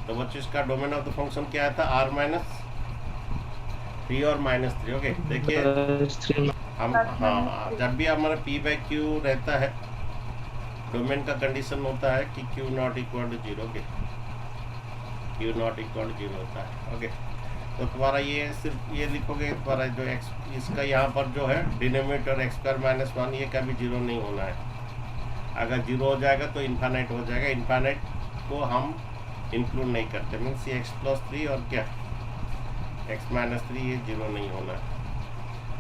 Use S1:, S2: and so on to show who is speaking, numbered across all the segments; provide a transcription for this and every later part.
S1: तो बच्चों इसका डोमेन ऑफ द फंक्शन क्या आया था, r माइनस 3 और माइनस 3। ओके देखिए हम, हाँ जब भी हमारा p बाई क्यू रहता है, डोमेन का कंडीशन होता है कि q not equal to 0। Okay q not equal to 0 होता है। ओके तो तुम्हारा ये सिर्फ ये लिखोगे, तुम्हारा जो x इसका यहाँ पर जो है डिनोमिनेटर एक्स स्क्वायर माइनस 1, ये कभी 0 नहीं होना है। अगर 0 हो जाएगा तो इन्फानाइट हो जाएगा, इन्फानाइट को हम इंक्लूड नहीं करते। मीन्स ये x प्लस 3 और क्या x माइनस 3, ये 0 नहीं होना है।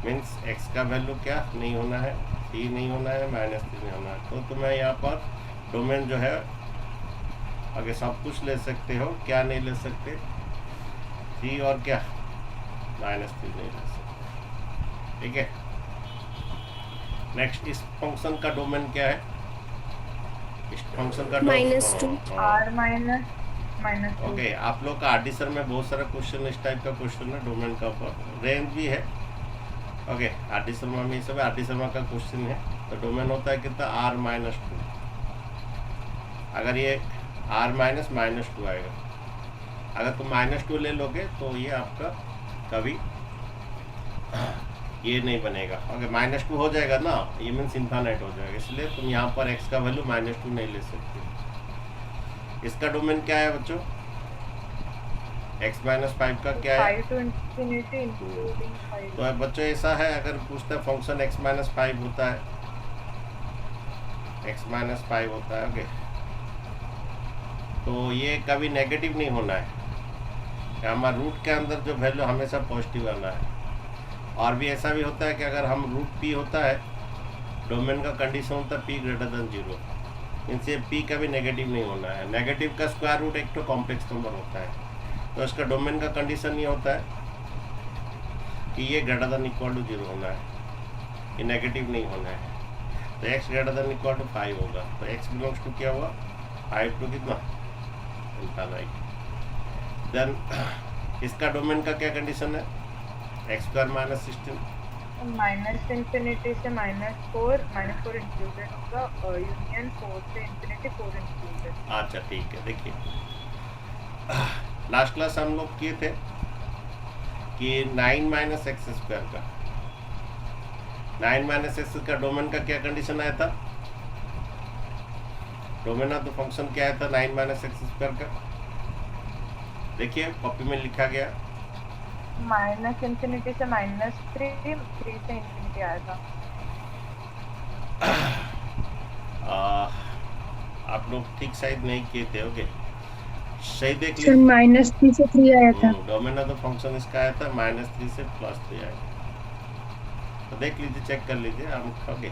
S1: मीन्स x का वैल्यू क्या नहीं होना है, 3 नहीं होना है, माइनस 3 नहीं होना है। तो तुम्हें यहाँ पर डोमेन जो है आगे सब कुछ ले सकते हो, क्या नहीं ले सकते, 3 और क्या माइनस 3 नहीं ले सकते। ठीक है, नेक्स्ट इस फंक्शन का डोमेन क्या है, इस फंक्शन का
S2: -2
S3: r माइनस माइनस।
S1: ओके आप लोग का आरडी सर में बहुत सारा क्वेश्चन इस टाइप का क्वेश्चन है, डोमेन का ऊपर रेंज भी है। ओके आरडी शर्मा में ये सब आरडी शर्मा का क्वेश्चन है। तो डोमेन होता है कितना, r माइनस 2। अगर ये r माइनस माइनस 2 आएगा, अगर तुम -2 ले लोगे तो ये आपका कभी ये नहीं बनेगा। ओके -2 हो जाएगा ना, ये मीन्स इन्फानाइट हो जाएगा, इसलिए तुम यहाँ पर x का वैल्यू -2 नहीं ले सकते। इसका डोमेन क्या है बच्चों, x माइनस 5 का क्या है,
S3: 5 to infinity including 5।
S1: तो बच्चों ऐसा है, अगर पूछता है फंक्शन x माइनस 5 होता है, x माइनस 5 होता है। ओके तो ये कभी नेगेटिव नहीं होना है, हमारे रूट के अंदर जो वैल्यू हमेशा पॉजिटिव आना है। और भी ऐसा भी होता है कि अगर हम रूट p होता है, डोमेन का कंडीशन होता है p ग्रेटर देन 0, इनसे p कभी नेगेटिव नहीं होना है। नेगेटिव का स्क्वायर रूट एक तो कॉम्प्लेक्स नंबर होता है, तो इसका डोमेन का कंडीशन ये होता है कि ये ग्रेटर देन इक्वल टू 0 होना है, ये नेगेटिव नहीं होना है। तो x greater than equal to 5 होगा, तो x बिलोंग्स टू क्या हुआ, 5 टू कितना, इन्फानाइट। देन इसका डोमेन का क्या कंडीशन है, X square minus 16,
S3: minus infinity से -4 इंक्लूडेड होगा और यूनियन 4 से इन्फिनिटी 4 इंक्लूडेड।
S1: अच्छा ठीक है। देखिए लास्ट क्लास हम लोग किए थे कि 9 माइनस एक्स स्क्वायर का, 9 माइनस एक्स का डोमेन का क्या कंडीशन आया था, डोमेन ऑफ द फंक्शन क्या आया था 9 माइनस एक्स स्क्वायर का, देखिए कॉपी में लिखा गया,
S3: माइनस इन्फिनिटी से -3 से इन्फिनिटी आया था।
S1: आप लोग ठीक शायद नहीं किए थे। ओके सही देख
S2: सर
S1: लीजिए,
S2: -3 से 3 आया था।
S1: डोमेन ऑफ द फंक्शन इसका आया था -3 से +3 आया, तो देख लीजिए, चेक कर लीजिए हम। ओके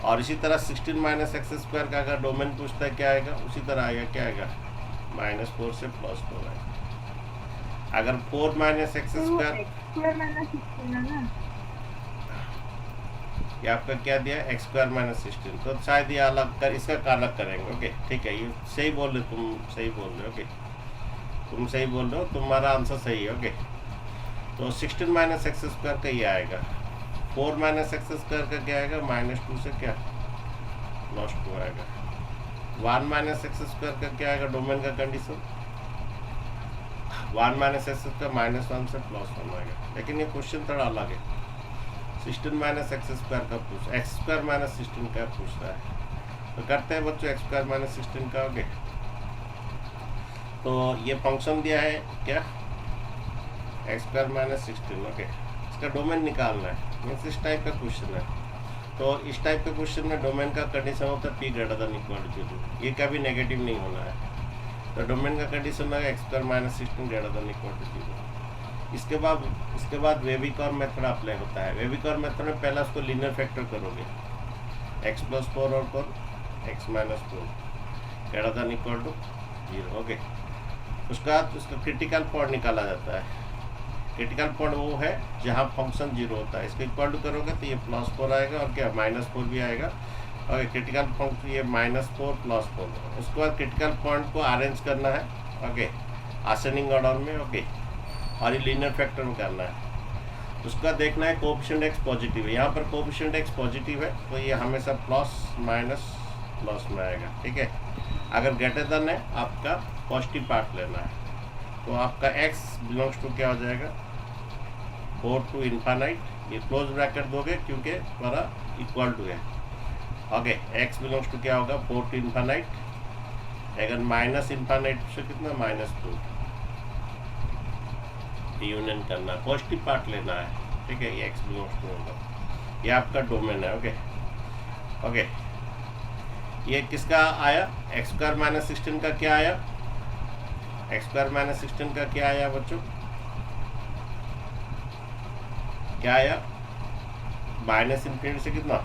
S1: और इसी तरह 16 माइनस एक्स स्क्वायर का अगर डोमेन पूछता है क्या आएगा, उसी तरह आएगा, क्या आएगा, -4 से +4 आएगा। अगर 4 माइनस एक्स स्क्वायर ये आपका क्या दिया, एक्स स्क्वायर माइनस 16, तो शायद ये अलग कर, इसका अलग करेंगे। ओके ठीक है, ये सही बोल रहे, तुम सही बोल रहे हो। ओके तुम सही बोल रहे हो, तुम्हारा आंसर सही है। ओके तो 16 माइनस एक्स स्क्वायर का ये आएगा, 4 माइनस एक्स स्क्वायर का क्या आएगा, -2 से क्या +2 आएगा। 1 माइनस एक्स स्क्वायर का क्या आएगा, डोमेन का कंडीशन 1 माइनस एक्स स्क्वायर -1 से +1 आएगा। लेकिन ये क्वेश्चन थोड़ा अलग है, 16 माइनस एक्स स्क्वायर का पूछ, एक्स स्क्वायर माइनस 16 का पूछ रहा है। तो करते हैं बच्चों एक्स स्क्वायर माइनस 16 का। ओके तो ये फंक्शन दिया है क्या, एक्स स्क्वायर माइनस 16। ओके इसका डोमेन निकालना है, मीन्स इस टाइप का क्वेश्चन है। तो इस टाइप के क्वेश्चन में डोमेन का कंडीशन होता है p greater than equal to 0, ये कभी नेगेटिव नहीं होना है। तो डोमेन का कंडीशन है X square minus 16 greater than equal to 0। इसके बाद वेविकॉर मेथड अप्लाई होता है। वेविकॉर मेथड में पहला उसको लीनियर फैक्टर करोगे, x प्लस 4 और 4 x minus 4 greater than equal to 0। Okay उसके बाद उसका क्रिटिकल पॉइंट निकाला जाता है। क्रिटिकल पॉइंट वो है जहाँ फंक्शन 0 होता है, इसको इक्वल टू करोगे तो ये +4 आएगा और क्या -4 भी आएगा। ओके क्रिटिकल पॉइंट ये -4 +4। उसके बाद क्रिटिकल पॉइंट को अरेंज करना है, ओके असेंडिंग ऑर्डर में। ओके और ये लीनियर फैक्टर में करना है। उसका देखना है कोएफिशिएंट x पॉजिटिव है, यहाँ पर कोएफिशिएंट x पॉजिटिव है तो ये हमेशा प्लस माइनस प्लस में आएगा। ठीक है अगर ग्रेटर देन है आपका पॉजिटिव पार्ट लेना है, तो आपका x बिलोंग्स टू क्या हो जाएगा 4 to इन्फानाइट, ये क्लोज ब्रैकेट दोगे क्योंकि हमारा इक्वल टू है। ओके, x बिलोंग्स टू क्या होगा 4 to इन्फानाइट, अगर माइनस इन्फानाइट से कितना -2, यूनियन करना, पॉजिटिव पार्ट लेना है, ठीक है, ये x बिलोंग्स टू होगा, ये आपका डोमेन है। ओके ओके, ये किसका आया x² - 16 का क्या आया, x² - 16 का क्या आया बच्चों, क्या आया -∞ से कितना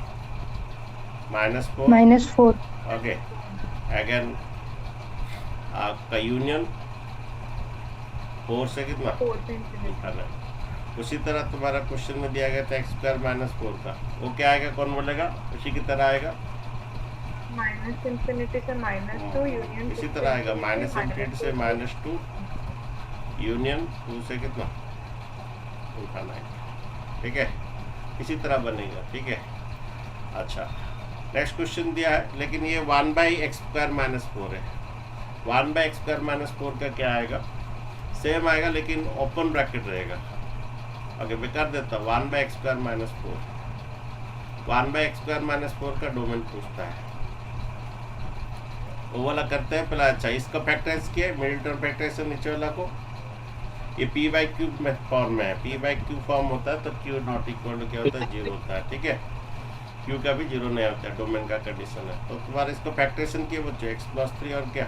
S1: -4। ओके, अगेन आपका यूनियन 4 से कितना
S3: 4 से इंफिनिटी।
S1: उसी तरह तुम्हारा क्वेश्चन में दिया गया था x² - 4 का, वो क्या आएगा, कौन बोलेगा, उसी की तरह आएगा,
S3: -∞ से -2 यूनियन
S1: इसी तरह आएगा -∞ से -2 यूनियन 2 से कितना इन्फानाइट, ठीक है, इसी तरह बनेगा, ठीक है। अच्छा, नेक्स्ट क्वेश्चन दिया है, लेकिन ये 1/x² - 4 है, 1/x² - 4 का क्या आएगा, सेम आएगा लेकिन ओपन ब्रैकेट रहेगा। ओके, मैं कर देता हूँ 1/x² - 4, 1/x² - 4 का डोमेन पूछता है, वो वाला करते हैं पहले। अच्छा, इसका फैक्टराइज किया, मिडिल टर्म फैक्टराइज नीचे वाला को, ये p/q में फॉर्म में है, p/q फॉर्म होता है तो q नॉट इक्वल टू क्या होता है 0 होता है, ठीक है, q का भी 0 नहीं होता है, डोमेन का कंडीशन है। तो तुम्हारा इसको फैक्टराइजेशन किया बच्चों, x+3 और क्या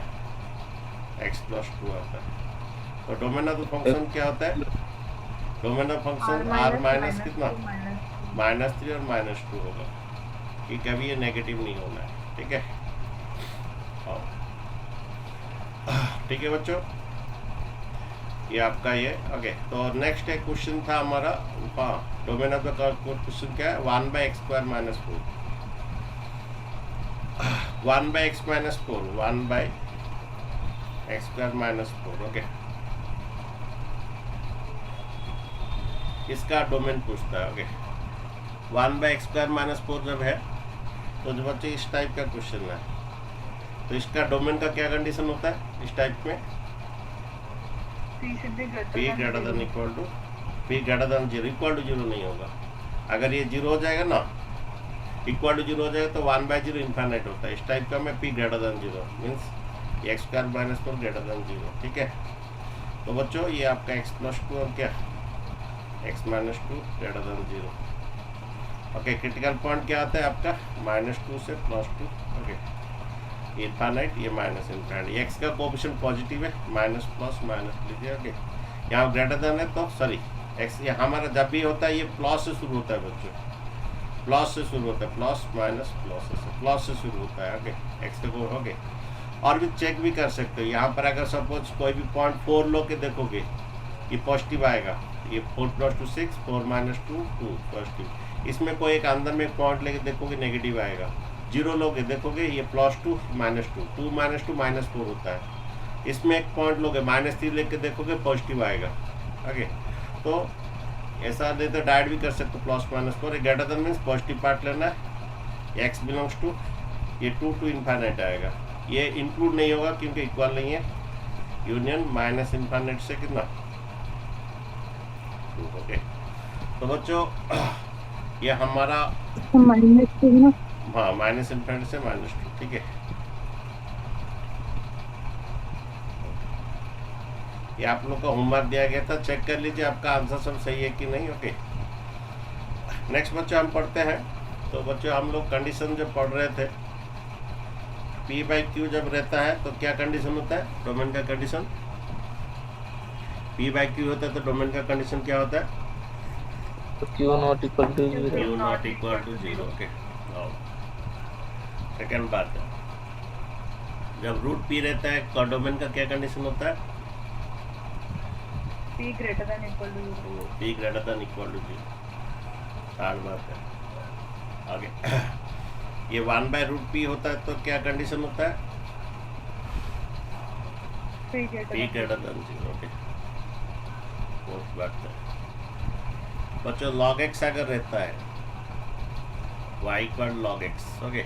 S1: x+2 आता है। तो डोमेन ऑफ द फंक्शन क्या होता है, domain of function r minus कितना -3 और -2 होगा, कि कभी ये नेगेटिव नहीं होना है, ठीक है। ठीक है बच्चों, ये आपका ये। ओके, तो नेक्स्ट एक क्वेश्चन था हमारा, हाँ, डोमेन ऑफ द क्वेश्चन क्या है 1/x² - 4, 1/x - 4, 1/x² - 4। ओके, इसका डोमेन पूछता है। ओके, 1/x² - 4 जब है तो जो बच्चे इस टाइप का क्वेश्चन है, तो इसका डोमेन का क्या कंडीशन होता है इस टाइप में,
S3: p should be
S1: p greater than equal to p greater than 0, equal to 0 नहीं होगा। अगर ये 0 हो जाएगा ना, इक्वल टू 0 हो जाएगा तो 1/0 इन्फानाइट होता है। इस टाइप का में p greater than 0 means x² - 4 greater than 0, ठीक है। तो बच्चों ये आपका x+2 और क्या x - 2 greater than 0। Okay, critical point क्या आता है आपका -2 से +2। ओके, इन्फानाइट, ये -इन्फानाइट, एक्स का कोएफिशिएंट पॉजिटिव है, माइनस प्लस माइनस लीजिए। ओके, यहाँ ग्रेटर देन है तो सॉरी एक्स, ये हमारा जब भी होता है ये प्लस से शुरू होता है बच्चों, प्लस से शुरू होता है, प्लस माइनस प्लस से शुरू होता है। ओके, एक्स का को ओके, और भी चेक भी कर सकते हो। यहाँ पर अगर सपोज कोई भी पॉइंट 4 लो के देखोगे ये पॉजिटिव आएगा, ये 4 + 2 6, 4 - 2 2 पॉजिटिव। इसमें कोई एक अंदर में पॉइंट लेके देखोगे नेगेटिव आएगा। 0 लोगे देखोगे ये +2 -2 2 - 2 -4 होता है। इसमें एक पॉइंट लोगे -3 लेके देखोगे पॉजिटिव आएगा। ओके, तो ऐसा नहीं तो डायरेक्ट भी कर सकते हो, +-4 greater then means positive part लेना है, x बिलोंग्स टू ये 2 to इन्फानाइट आएगा। ये इंक्लूड नहीं होगा क्योंकि इक्वल नहीं है, यूनियन -इन्फानाइट से कितना 2। ओके, तो बच्चों ये हमारा
S2: -2
S1: हाँ -∞ से -2, ठीक है। ये आप लोग का होमवर्क दिया गया था, चेक कर लीजिए आपका आंसर सब सही है कि नहीं। ओके, नेक्स्ट बच्चों हम पढ़ते हैं। तो बच्चों हम लोग कंडीशन जब पढ़ रहे थे, p/q जब रहता है तो क्या कंडीशन होता है, डोमेन का कंडीशन p/q होता है तो डोमेन का कंडीशन क्या होता है,
S4: q not equal to 0।
S1: q not equal to 0। Okay, second बात है, जब रूट p रहता है तो डोमेन का क्या कंडीशन होता है,
S3: p greater than equal to 0।
S1: p greater than equal to 0। Third बात है आगे, ये 1/√p होता है तो क्या कंडीशन होता है,
S3: p
S1: p greater than 0। Okay, fourth बात है बच्चों, log x अगर रहता है y = log x। ओके,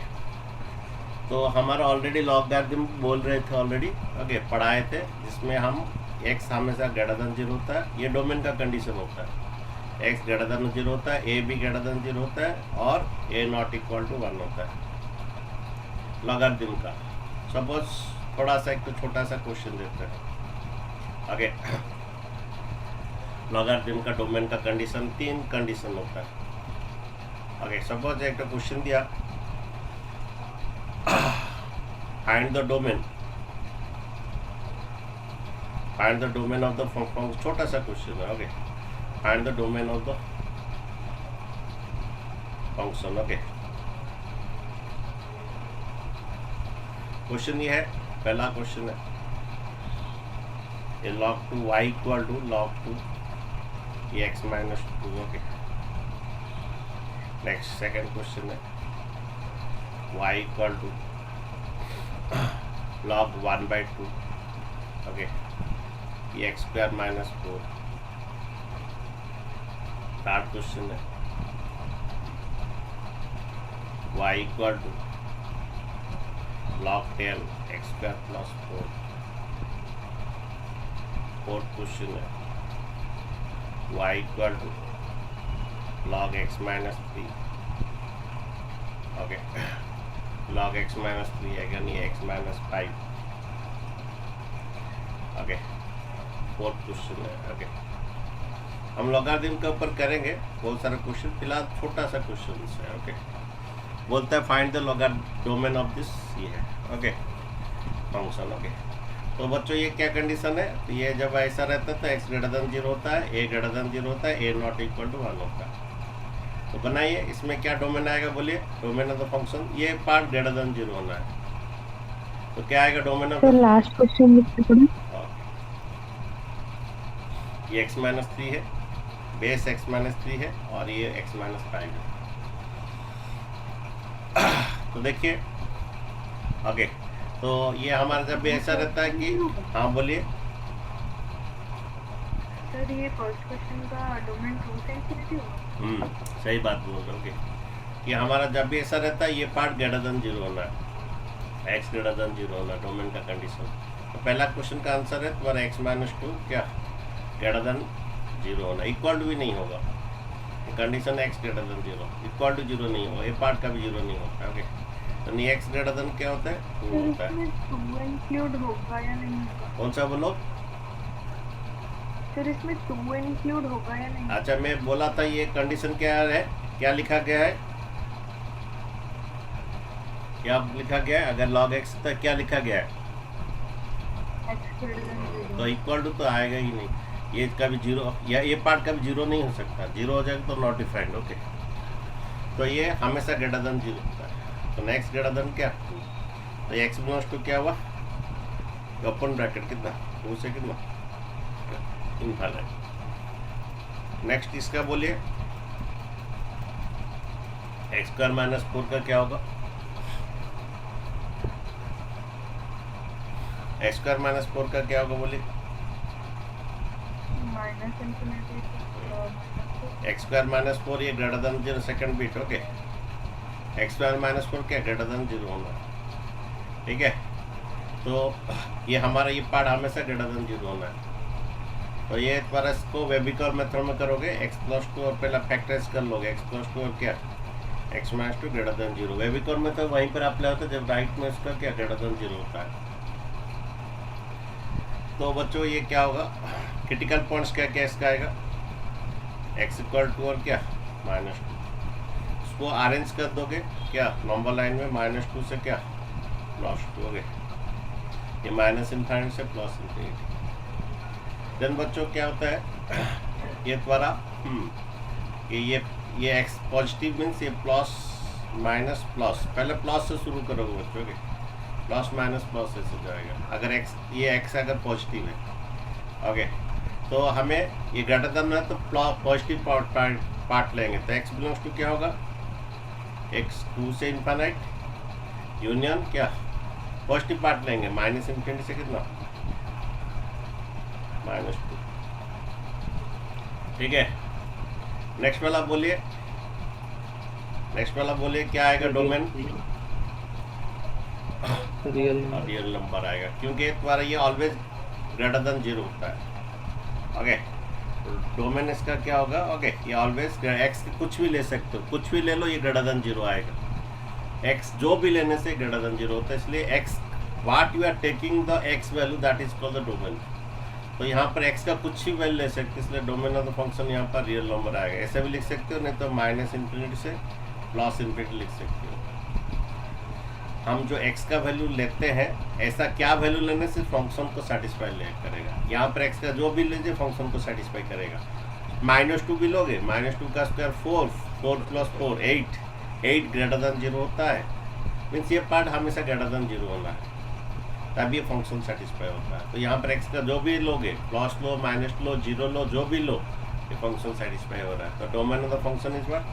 S1: तो हमारा ऑलरेडी लॉगरिथम बोल रहे थे ऑलरेडी, ओके, पढ़ाए थे, जिसमें हम x हमेशा ग्रेटर देन 0 होता है, ये डोमेन का कंडीशन होता है, x ग्रेटर देन 0 होता है, a भी ग्रेटर देन 0 होता है और a नॉट इक्वल टू 1 होता है लॉगरिथम का। सपोज थोड़ा सा एक तो छोटा सा क्वेश्चन देते हैं, ओके। लॉगरिथम का डोमेन का कंडीशन 3 कंडीशन होता है, ओके। सपोज एक तो क्वेश्चन दिया, find the domain of the function, छोटा सा क्वेश्चन है, okay. Find the domain of the function, okay. Question ये है, पहला क्वेश्चन है, ये log 2 y equal to log 2 x minus 2, okay. Next second question है, y equal to log 1/2, okay, ये x square minus 4। Third question है, y equal to log 10 x स्क्वायर plus 4। Fourth question है, y equal to log x minus 3, okay, log x minus 3 again ये x minus 5, okay. Fourth question है, okay. हम logarithm के ऊपर करेंगे बहुत सारे क्वेश्चन, फिलहाल छोटा सा क्वेश्चन है, ओके। बोलता है find the logarithm domain of this, ये है, ओके, फंक्शन, ओके। तो बच्चों ये क्या कंडीशन है, तो ये जब ऐसा रहता है तो x ग्रेटर देन 0 होता है, a ग्रेटर देन 0 होता है, a नॉट इक्वल टू 1 होता है। तो बनाइए, इसमें क्या डोमेन आएगा, बोलिए डोमेन ऑफ द फंक्शन, ये पार्ट ग्रेटर देन 0 होना है, तो क्या आएगा domain of
S2: sir last question लिखते पड़े।
S1: ये x माइनस 3 है, बेस x माइनस 3 है और ये x माइनस 5 है। तो देखिए, ओके, तो ये हमारा जब भी ऐसा रहता है कि, हाँ बोलिए।
S3: सर ये फर्स्ट क्वेश्चन का डोमेन ट्रू से इंफिनिटी होगा।
S1: सही बात बोल रहे हो, ओके। ये हमारा जब भी ऐसा रहता है, ये पार्ट ग्रेटर देन 0 होना है, x ग्रेटर देन 0 होना है, डोमेन का कंडीशन। तो पहला क्वेश्चन का आंसर है तुम्हारा x माइनस 2 क्या ग्रेटर देन 0 होना, इक्वल टू भी नहीं होगा, condition x greater than 0, equal to 0 नहीं होगा, ये पार्ट का भी 0 नहीं होता, ओके। तो नहीं x ग्रेटर देन क्या होता है, 2 होता है।
S3: इसमें 2 इंक्लूड होगा या नहीं होगा?
S1: कौन सा बोलो
S3: सर इसमें 2 इंक्लूड होगा या नहीं?
S1: अच्छा, मैं बोला था ये कंडीशन क्या है, क्या लिखा गया है, क्या लिखा गया है, अगर log x तो क्या लिखा गया है,
S3: x ग्रेटर देन 0।
S1: तो इक्वल टू तो आएगा ही नहीं, ये कभी 0 या ये पार्ट कभी 0 नहीं हो सकता, 0 हो जाएगा तो नॉट डिफाइंड, ओके। तो ये हमेशा ग्रेटर देन 0 होता है। तो नेक्स्ट ग्रेटर देन क्या, तो x बिलोंग्स टू क्या हुआ, ओपन ब्रैकेट कितना 2 से कितना इनफाइनाइट। नेक्स्ट इसका बोलिए, x स्क्वायर माइनस 4 का क्या होगा, x स्क्वायर माइनस 4 का क्या होगा बोलिए,
S3: minus infinity
S1: x square minus 4 ये greater than 0 second bit, okay. x square minus 4 क्या ग्रेटर देन 0 होना, ठीक है। तो ये हमारा ये पार्ट हमेशा ग्रेटर देन 0 होना है। तो ये पर इसको वेबिकॉल मेथड में करोगे, x प्लस 2 और पहला फैक्टराइज कर लोगे, x प्लस 2 और क्या x माइनस 2 ग्रेटर देन 0। वेबिकॉल में तो वहीं पर अप्लाई होता है जब राइट में इसका क्या ग्रेटर देन 0 होता है। तो बच्चों ये क्या होगा, क्रिटिकल पॉइंट्स क्या क्या इसका आएगा, x इक्वल टू और क्या माइनस 2, इसको अरेंज कर दोगे क्या नंबर लाइन में, माइनस 2 से क्या प्लस 2 हो गए, ये माइनस इनफाइनिट से प्लस इनफिनिटी। देन बच्चों क्या होता है, ये द्वारा ये x पॉजिटिव मीन्स ये प्लस माइनस प्लस, पहले प्लस से शुरू करोगे बच्चों के, प्लस माइनस प्लस ऐसे जाएगा, अगर ये x अगर पॉजिटिव है, ओके। तो हमें ये ग्रेटर देन है तो पॉजिटिव पार्ट लेंगे, तो x बिलोंग्स टू क्या होगा, x 2 से इनफाइनाइट यूनियन क्या पॉजिटिव पार्ट लेंगे, माइनस इनफिनिटी से कितना माइनस 2, ठीक है। नेक्स्ट वाला बोलिए, नेक्स्ट वाला बोलिए क्या आएगा डोमेन,
S4: रियल
S1: और
S4: नंबर
S1: रियल नंबर आएगा, क्योंकि तुम्हारा ये ऑलवेज ग्रेटर देन 0 होता है। ओके, डोमेन इसका क्या होगा? ओके, ये ऑलवेज एक्स कुछ भी ले सकते हो, कुछ भी ले लो, ये ग्रेटर देन 0 आएगा। एक्स जो भी लेने से ग्रेटर देन 0 होता है, इसलिए X what you are taking the X value that is called the domain. तो यहाँ पर एक्स का कुछ ही वैल्यू ले सकते, इसलिए डोमेन ऑफ द फंक्शन यहाँ पर रियल नंबर आएगा। ऐसे भी लिख सकते हो, नहीं तो -∞ से +∞ लिख सकते हो। हम जो x का वैल्यू लेते हैं, ऐसा क्या वैल्यू लेने से फंक्शन को सेटिस्फाई करेगा। यहाँ पर x का जो भी लीजिए फंक्शन को सेटिस्फाई करेगा। -2 भी लोगे, -2 का स्क्वायर 4, 4 + 4 8, 8 ग्रेटर देन 0 होता है। मीन्स ये पार्ट हमेशा ग्रेटर देन 0 होना है, तब ये फंक्शन सेटिस्फाई होता है। तो यहाँ पर x का जो भी लोगे, प्लस लो, माइनस लो, 0 लो, जो भी लो, ये फंक्शन सेटिस्फाई हो रहा है। तो domain of the function is what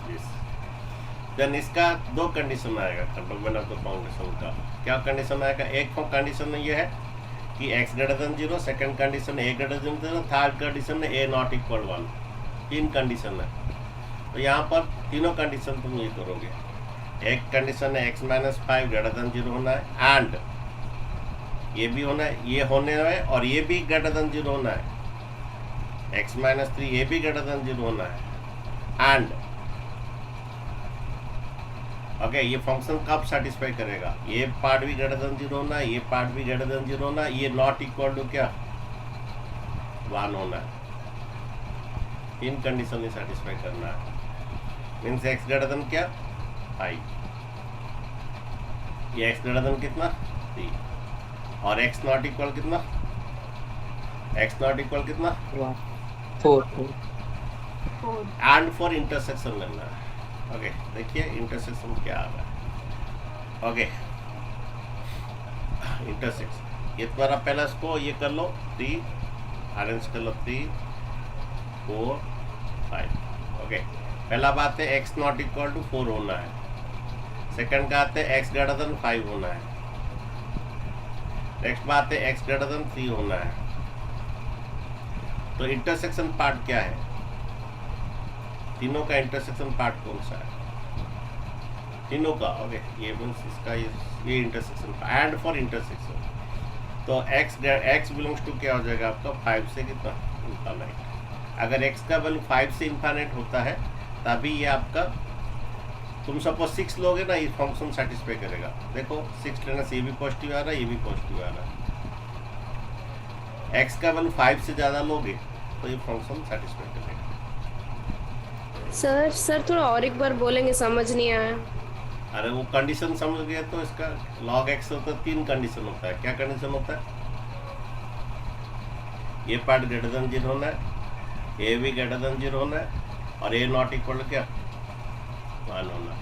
S1: this. Then इसका दो कंडीशन आएगा डोमेन ऑफ द फंक्शन का। क्या कंडीशन आएगा? एक कंडीशन ये है कि x greater than 0, second condition a greater than 0, third condition a not equal 1। 3 condition है। तो यहाँ पर तीनों कंडीशन तुम ये करोगे। एक कंडीशन है x-5 ग्रेटर देन 0 होना है, एंड ये भी होना है, ये होने है, और ये भी ग्रेटर देन 0 होना है। x-3 ये भी ग्रेटर देन 0 होना है, एंड ओके ये फंक्शन कब सेटिस्फाई करेगा? ये पार्ट भी ग्रेटर देन 0 होना है, ये पार्ट भी ग्रेटर देन 0 होना है, ये नॉट इक्वल टू क्या 1 होना है। इन कंडीशन ही सेटिस्फाई करना है। मीन्स x ग्रेटर देन क्या 5, ये x ग्रेटर देन कितना 3, और x नॉट इक्वल कितना, x नॉट इक्वल कितना
S4: 4
S1: एंड फॉर इंटरसेक्शन लेना है। ओके देखिए इंटरसेक्शन क्या आ रहा है। ओके इंटरसेक्शन, ये तुम्हारा पहला इसको ये कर लो 3, अरेंज कर लो 3 4 5। ओके पहला बात है x नॉट इक्वल टू 4 होना है। सेकंड का आते है x ग्रेटर देन 5 होना है। नेक्स्ट बात है x ग्रेटर देन 3 होना है। तो इंटरसेक्शन पार्ट क्या है? तीनों का इंटरसेक्शन पार्ट कौन सा है? तीनों का। ओके ये मीन्स इसका ये इंटरसेक्शन एंड फॉर इंटरसेक्शन। तो x बिलोंग्स टू क्या हो जाएगा आपका 5 से कितना इनफाइनाइट। अगर x का वैल्यू 5 से इनफाइनाइट होता है तभी ये आपका, तुम सपोज 6 लोगे ना, ये फंक्शन सेटिस्फाई करेगा। देखो 6 लेने से ये भी पॉजिटिव आ रहा है, ये भी पॉजिटिव आ रहा है। x का वैल्यू 5 से ज़्यादा लोगे तो ये फंक्शन सेटिस्फाई करेगा।
S5: सर थोड़ा और एक बार बोलेंगे, समझ नहीं आया।
S1: अरे वो कंडीशन समझ गए तो इसका log x होता है, 3 कंडीशन होता है। क्या कंडीशन होता है? ये पार्ट ग्रेटर देन 0 होना है, ए भी ग्रेटर देन 0 होना है, और ए नॉट इक्वल टू क्या 1 होना है।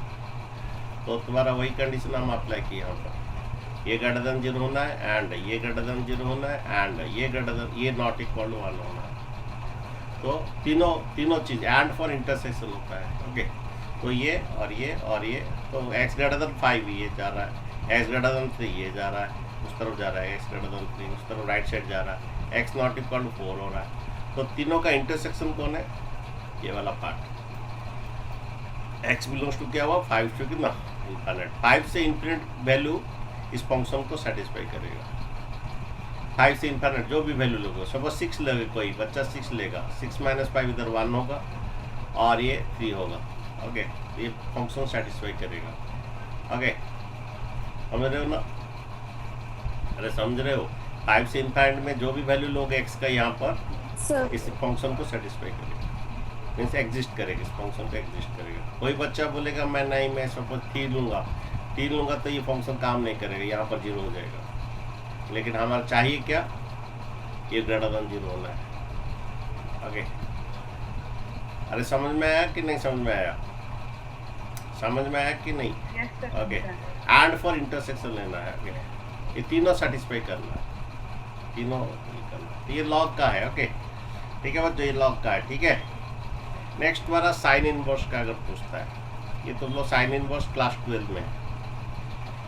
S1: तो तुम्हारा वही कंडीशन हम अप्लाई किए यहाँ पर। ये ग्रेटर देन 0 होना है, एंड ये ग्रेटर देन 0 होना है, एंड ये ग्रेटर देन, ये नॉट इक्वल टू 1 होना है। तो तीनों चीज़ एंड फॉर इंटरसेक्शन होता है। ओके तो ये और ये और ये, तो x ग्रेटर देन 5 ये जा रहा है, x ग्रेटर देन 3 ये जा रहा है, उस तरफ जा रहा है, x ग्रेटर देन 3 उस तरफ राइट साइड जा रहा है, x नॉट इक्वल टू 4 हो रहा है। तो तीनों का इंटरसेक्शन कौन है? ये वाला पार्ट। x बिलोंग्स टू क्या हुआ 5 से कितना इनफाइनाइट। 5 से इनफिनिट वैल्यू इस फंक्शन को सेटिस्फाई करेगा। 5 से इनफाइनाइट जो भी वैल्यू लोगे, सपोज 6 लोगे, कोई बच्चा 6 लेगा, 6 - 5 इधर 1 होगा और ये 3 होगा। ओके ये फंक्शन सेटिस्फाई करेगा। ओके समझ रहे हो ना? अरे समझ रहे हो? 5 से इनफाइनाइट में जो भी वैल्यू लोगे x का यहाँ पर,
S5: सर
S1: इस फंक्शन को सेटिस्फाई करेगा, मीन्स एग्जिस्ट करेगा, इस फंक्शन को एग्जिस्ट करेगा। कोई बच्चा बोलेगा मैं सपोज 3 लूँगा तो ये फंक्शन काम नहीं करेगा, यहाँ पर 0 हो जाएगा। लेकिन हमारा चाहिए क्या? ये ग्रेटर देन 0 होना है। ओके अरे समझ में आया कि नहीं समझ में आया? समझ में आया कि नहीं?
S3: Yes, sir.
S1: Okay and for intersection लेना है। ओके ये तीनों सेटिस्फाई करना है, तीनों ये करना है। ये लॉग का है। ओके ठीक है बच्चों, ये लॉग का है। ठीक है नेक्स्ट वाला साइन इनवर्स का अगर पूछता है, ये तुम लोग साइन इनवर्स क्लास 12 में।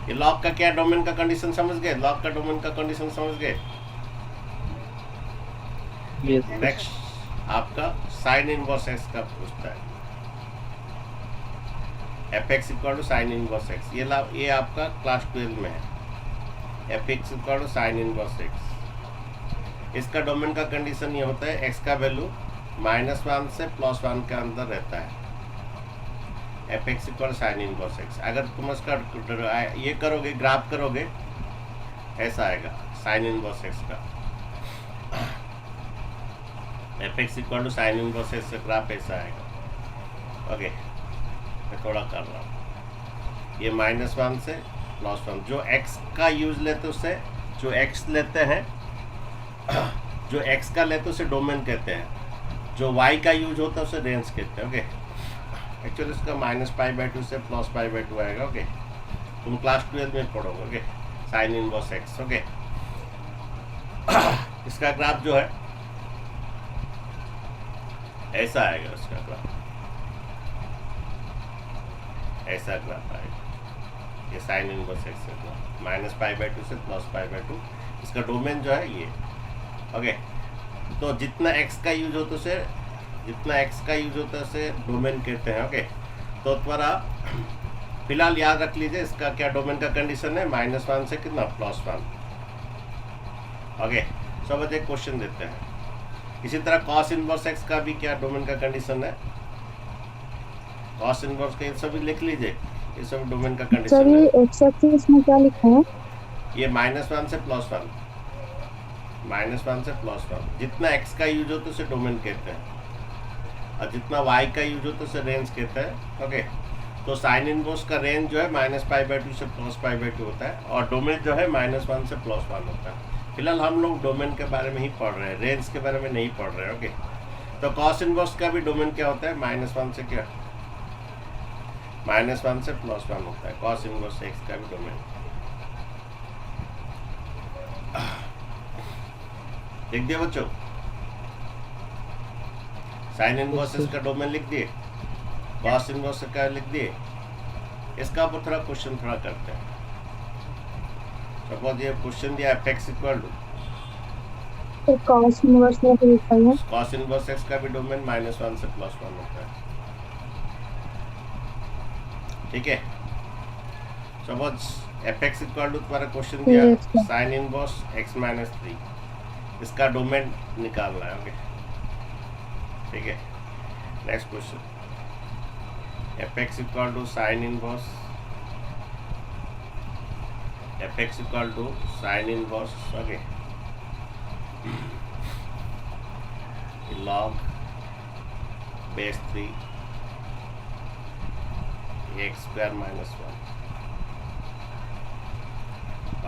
S1: ये लॉग का क्या डोमेन का कंडीशन समझ गए? लॉग का डोमेन का कंडीशन समझ गए?
S4: यस
S1: नेक्स्ट आपका साइन इनवर्स एक्स का पूछता है। F X equal to sine inverse X, ये आपका क्लास 12 में है। F X equal to sine inverse X, इसका डोमेन का कंडीशन ये होता है एक्स का वैल्यू -1 से +1 के अंदर रहता है। F X equal sine inverse X, अगर तुम इसका ये करोगे, ग्राफ करोगे, ऐसा आएगा साइन इनवर्स एक्स का। F X equal to sine inverse X का ग्राफ ऐसा आएगा। ओके, मैं थोड़ा कर रहा हूँ। ये -1 से +1, जो x का यूज लेते उसे, जो x लेते हैं, जो x का लेते उसे डोमेन कहते हैं, जो y का यूज होता है उसे रेंज कहते हैं। ओके, एक्चुअली इसका -π/2 से +π/2 आएगा। ओके, तुम क्लास 12 में पढ़ोगे। Okay, sign inverse x. Okay, इसका ग्राफ जो है ऐसा आएगा, इसका ग्राफ ऐसा ग्राफ आएगा। ये साइन इनवर्स एक्स का ग्राफ -π/2 से +π/2, इसका डोमेन जो है ये। ओके, तो जितना x का यूज होता है उसे डोमेन कहते हैं। ओके, तो थोड़ा फिलहाल याद रख लीजिए इसका क्या डोमेन का कंडीशन है, -1 से कितना +1। ओके, सब एक क्वेश्चन देते हैं। इसी तरह कॉस इनवर्स एक्स का भी क्या डोमेन का कंडीशन है, कॉस इनवर्स का ये सभी लिख लीजिए, ये सब डोमेन का
S2: सर
S1: कंडीशन
S2: ये
S1: है।
S2: एक्स एक्सिस में क्या लिखा है?
S1: ये -1 से +1, -1 से +1, जितना x का यूज होता है उसे डोमेन कहते हैं, और जितना y का यूज होता है उसे रेंज कहते हैं। ओके, तो साइन इनवर्स का रेंज जो है -π/2 से +π/2 होता है, और डोमेन जो है -1 से +1 होता है। फिलहाल हम लोग डोमेन के बारे में ही पढ़ रहे हैं, रेंज के बारे में नहीं पढ़ रहे हैं। ओके, तो कॉस इनवर्स का भी डोमेन क्या होता है, -1 से क्या, -1 से +1 होता है। कॉस इनवर्स एक्स का भी डोमेन लिख दिए बच्चों, साइन इनवर्स का डोमेन लिख दिए, कॉस इनवर्स का लिख दिए। इसका ऊपर थोड़ा क्वेश्चन थोड़ा करते हैं। सपोज ये क्वेश्चन दिया एफ एक्स इक्वल टू,
S2: तो कॉस इनवर्स में क्या लिखा है?
S1: कॉस इनवर्स एक्स का भी डोमेन -1 से +1 होता है। ठीक है, suppose F X equal to तुम्हारा क्वेश्चन दिया साइन इनवर्स x-3, इसका डोमेन निकालना है। ओके, ठीक है, next question, F X equal to sine inverse, F X equal to sine inverse, okay, log base 3 x square -1।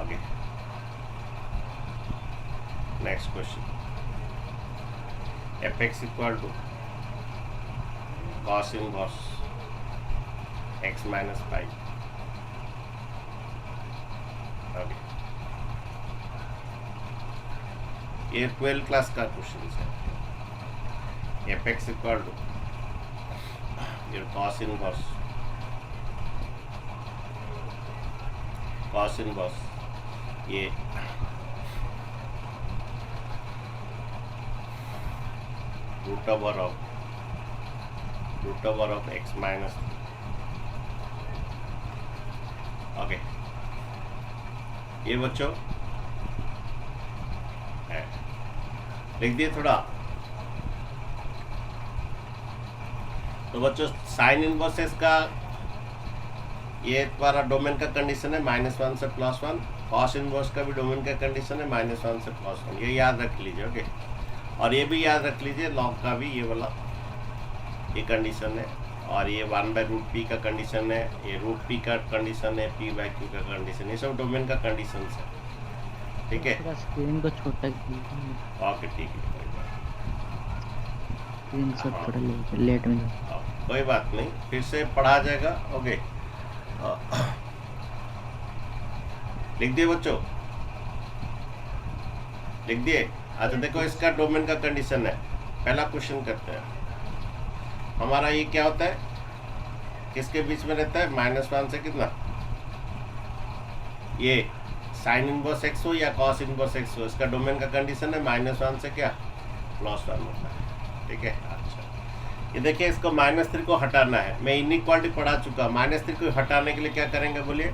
S1: Okay, next question, F X equal to cos inverse x-5। Okay, ये 12 class का question है। F X equal to cos inverse ये root over of x-3। Okay, ये बच्चों लिख दिए थोड़ा। तो बच्चों साइन इनवर्स का ये तुम्हारा डोमेन का कंडीशन है -1 से +1, कॉस इनवर्स का भी डोमेन का कंडीशन है -1 से +1, ये याद रख लीजिए। ओके, और ये भी याद रख लीजिए लॉग का भी ये वाला ये कंडीशन है, और ये 1/√p का कंडीशन है, ये √p का कंडीशन है, p/q का कंडीशन, ये सब डोमेन का कंडीशन है। ठीक है,
S4: स्क्रीन को छोटा कीजिए।
S1: ओके ठीक है, कोई बात
S4: स्क्रीन सब थोड़ा लेट में
S1: कोई बात नहीं, फिर से पढ़ा जाएगा। ओके, लिख दिए बच्चों, लिख दिए। अच्छा देखो, इसका डोमेन का कंडीशन है, पहला क्वेश्चन करते हैं। हमारा ये क्या होता है, किसके बीच में रहता है, -1 से कितना, ये साइन इनवर्स एक्स हो या कॉस इनवर्स एक्स हो, इसका डोमेन का कंडीशन है -1 से क्या +1 होता है। ठीक है, अच्छा ये देखिए इसको -3 को हटाना है। मैं इनइक्वालिटी पढ़ा चुका, -3 को हटाने के लिए क्या करेंगे बोलिए?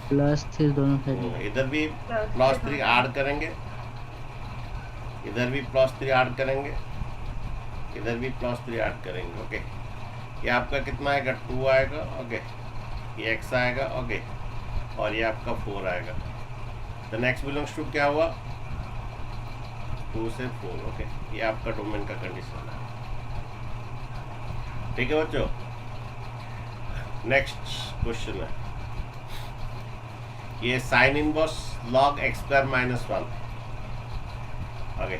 S4: +3 दोनों साइड।
S1: इधर भी +3 ऐड करेंगे, इधर भी +3 ऐड करेंगे, इधर भी +3 ऐड करेंगे। ओके, ये आपका कितना आएगा? 2 आएगा। ओके, ये x आएगा। ओके, और ये आपका 4 आएगा। तो नेक्स्ट बिलोंग्स टू क्या हुआ? 2 से 4। ओके, ये आपका डोमेन का कंडीशन है। ठीक है बच्चों, नेक्स्ट क्वेश्चन है ये sine inverse log x square -1। Okay,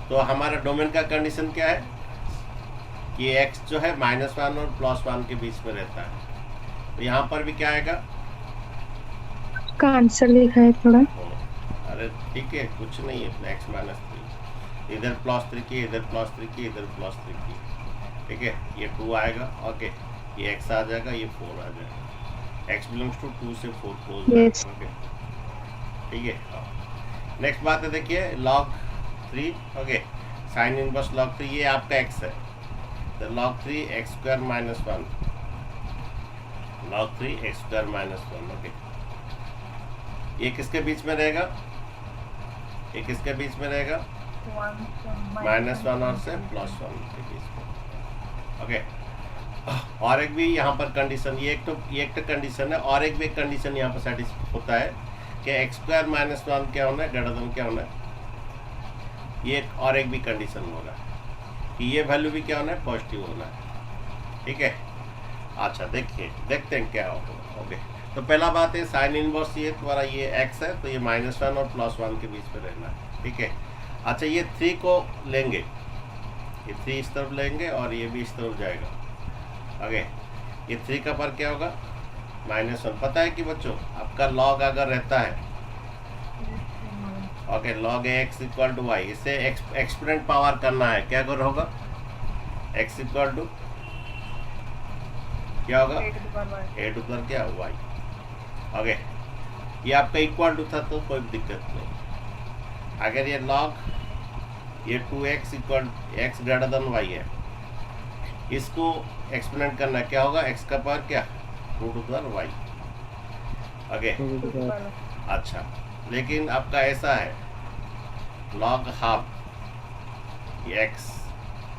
S1: तो हमारा डोमेन का कंडीशन क्या है कि x जो है -1 और +1 के बीच में रहता है। तो यहाँ पर भी क्या आएगा?
S2: का आंसर लिखा है थोड़ा।
S1: अरे ठीक है, कुछ नहीं है। x -3, इधर +3 की, इधर +3 की, इधर +3 की। ठीक है, ये 2 आएगा। ओके, ये x आ जाएगा, ये 4 आ जाएगा। x बिलोंग्स टू 2 से 4 क्लोज।
S2: Yes.
S1: ओके, ठीक है। नेक्स्ट बात है देखिए log 3। Okay, sine inverse log 3, ये आपका x है। तो log 3 x square -1, log 3 x square -1। Okay, ये किसके बीच में रहेगा? ये किसके बीच में रहेगा? -1 और से +1 के बीच में। ओके, और एक भी यहाँ पर कंडीशन, ये एक तो कंडीशन है, और एक भी एक कंडीशन यहाँ पर सेटिस्फाई होता है कि x स्क्वायर -1 क्या होना है? ग्रेटर देन क्या होना है? ये और एक भी कंडीशन होना है कि ये वैल्यू भी क्या होना है? पॉजिटिव होना है। ठीक है, अच्छा देखिए, देखते हैं क्या होगा। ओके, तो पहला बात है साइन इनवर्स, ये तुम्हारा ये x है, तो ये -1 और +1 के बीच में रहना है। ठीक है, अच्छा ये 3 को लेंगे, ये 3 इस तरफ लेंगे और ये भी इस तरफ जाएगा। ओके, ये 3 का पर क्या होगा? -1। पता है कि बच्चों आपका log अगर रहता है, ओके, log x = y, इसे एक्सपोनेंट पावर करना है, क्या कर होगा? x = क्या होगा? a टू पावर क्या? y। ओके, ये आपका इक्वल टू था तो कोई दिक्कत नहीं। अगर ये log ये 2x = x greater then y है, इसको एक्सपोनेंट करना क्या होगा? x का पावर क्या? 2 टू पावर y। ओके, अच्छा, लेकिन आपका ऐसा है log हाफ ये x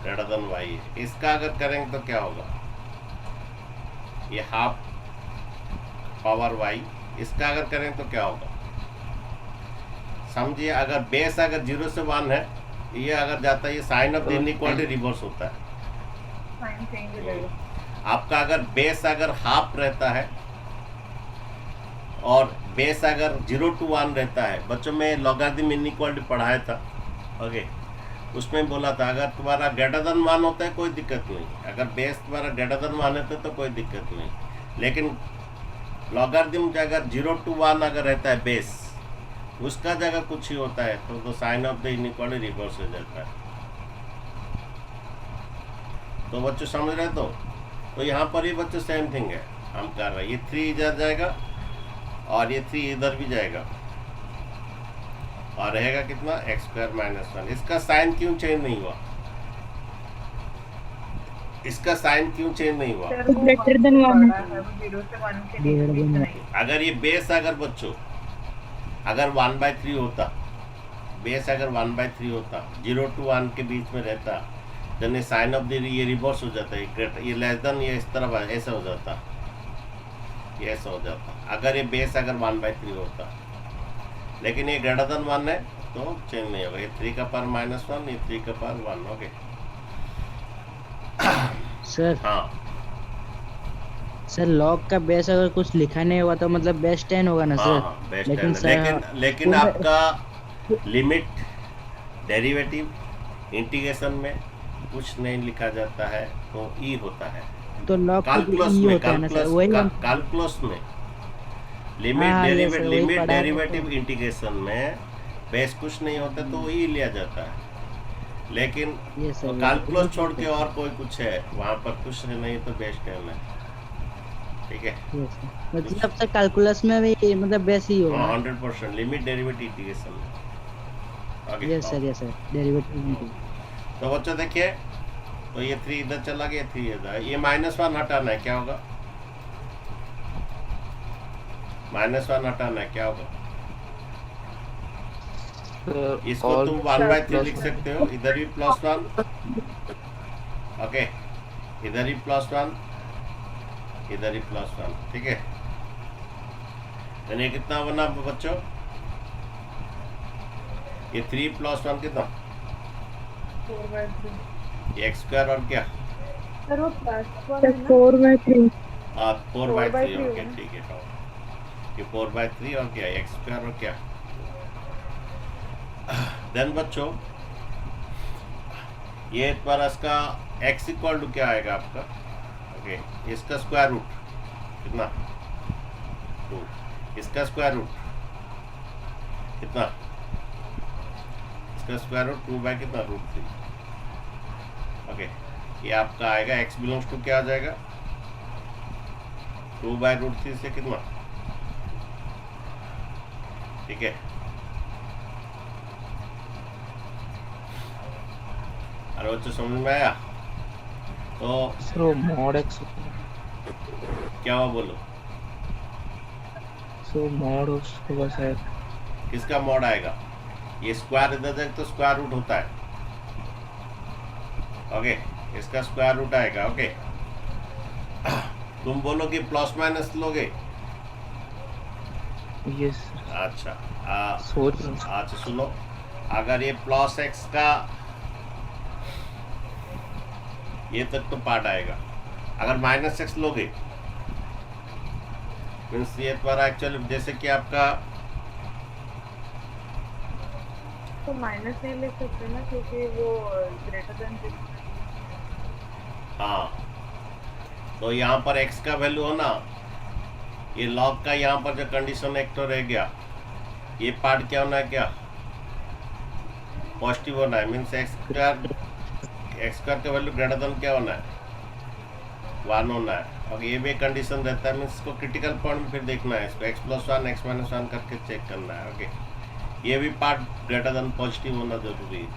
S1: ग्रेटर देन y है, इसका अगर करेंगे तो क्या होगा? ये हाफ पावर y, इसका अगर करें तो क्या होगा? समझिए, अगर बेस अगर 0 से 1 है, ये अगर जाता है, ये sign of the inequality reverse होता है। आपका अगर बेस अगर हाफ रहता है और बेस अगर 0 to 1 रहता है, बच्चों में लॉगरिथम इनइक्वालिटी पढ़ाया था। ओके, उसमें बोला था अगर तुम्हारा ग्रेटर देन 1 होता है कोई दिक्कत नहीं, अगर बेस तुम्हारा ग्रेटर देन 1 होता है तो कोई दिक्कत नहीं, लेकिन लॉगरिथम अगर 0 to 1 अगर रहता है बेस, उसका जगह कुछ ही होता है तो sign of the inequality reverse हो जाता है। तो बच्चों समझ रहे? तो यहाँ पर ही बच्चों सेम थिंग है, हम कर रहे हैं। ये 3 इधर जाएगा और ये 3 इधर भी जाएगा और रहेगा कितना? x² -1। इसका साइन क्यों चेंज नहीं हुआ? इसका साइन क्यों चेंज नहीं हुआ?
S2: ग्रेटर देन 1 है।
S3: 0 से 1 के बीच में नहीं।
S1: अगर ये बेस अगर बच्चों अगर 1/3 होता, बेस अगर 1/3 होता, 0 to 1 के बीच में रहता, then साइन ऑफ द ये रिवर्स हो जाता है, ये लेस देन ये इस तरफ ऐसा हो जाता, ये ऐसा हो जाता अगर ये बेस अगर 1/3 होता, लेकिन ये ग्रेटर देन 1 है तो चेंज नहीं होगा। ये 3 का पावर -1, ये 3 का पावर 1। ओके
S4: सर,
S1: हाँ
S4: सर लॉग का बेस अगर कुछ लिखा नहीं हुआ तो मतलब बेस 10 होगा ना सर?
S1: हाँ, बेस्ट
S4: लेकिन
S1: है। लेकिन आपका लिमिट डेरिवेटिव इंटीग्रेशन में कुछ नहीं लिखा जाता है तो ई होता है।
S4: तो लॉग
S1: कैलकुलस
S4: ई
S1: में
S4: होता है ना सर? वही हम
S1: कैलकुलस में लिमिट
S4: हाँ, yes,
S1: डेरिवेटिव
S4: sir, वही
S1: लिमिट
S4: पढ़ा है
S1: डेरिवेटिव इंटीग्रेशन में बेस कुछ नहीं होता तो ई लिया जाता है, लेकिन
S4: Yes, sir,
S1: कैलकुलस छोड़ के और कोई कुछ है वहाँ पर कुछ नहीं तो बेस 10 है। ठीक है,
S4: yes, sir. मतलब सर कैलकुलस में भी मतलब बेस ही होगा?
S1: 100% लिमिट डेरिवेटिव इंटीग्रेशन में।
S4: Yes sir, yes sir, derivative.
S1: तो बच्चों देखिए तो ये 3 इधर चला गया, 3 इधर, ये -1 हटाना है, क्या होगा? -1 हटाना है, क्या होगा? इसको तुम 1/3 लिख सकते हो, इधर भी +1, ओके, इधर ही +1, इधर ही +1, ठीक है। यानी कितना बना बच्चों? ये 3 + 1 कितना?
S3: 4/3
S1: ये x² और क्या?
S3: सर वो +1
S2: सर
S3: है ना
S2: 4/3
S1: 4/3,
S3: 4/3
S1: ओके, ठीक है। ये 4/3 और क्या? x² और क्या? देन बच्चों ये एक बार इसका x = क्या आएगा आपका? ओके, इसका स्क्वायर रूट कितना? 2। इसका स्क्वायर रूट कितना? इसका स्क्वायर रूट 2 कितना? √3। ओके, ये आपका आएगा x बिलोंग्स टू क्या आ जाएगा? 2/√3 से कितना? ठीक है। अरे बच्चों समझ में आया? तो
S4: सर वो mod x
S1: क्या हुआ बोलो?
S4: सो mod होगा शायद।
S1: किसका मॉड आएगा? ये स्क्वायर इधर जाए तो स्क्वायर रूट होता है, ओके, इसका स्क्वायर रूट आएगा, ओके। तुम बोलो कि ± लोगे?
S4: यस
S1: अच्छा,
S4: सोच
S1: अच्छा सुनो, अगर ये +x का ये तक तो पार्ट आएगा, अगर -x लोगे मीन्स ये तुम्हारा एक्चुअली जैसे कि आपका
S3: तो माइनस नहीं ले सकते ना, क्योंकि वो ग्रेटर देन 0।
S1: हाँ, तो यहाँ पर x का वैल्यू हो ना, ये log का यहाँ पर जो कंडीशन एक तो रह गया, ये पार्ट क्या होना है? क्या पॉजिटिव होना है, मीन्स x² का वैल्यू ग्रेटर देन क्या होना है? 1 होना है। और ये भी एक कंडीशन रहता है, मीन्स इसको क्रिटिकल पॉइंट में फिर देखना है, इसको x + 1 x - 1 करके चेक करना है, ओके। ये भी पार्ट ग्रेटर देन पॉजिटिव होना जरूरी है,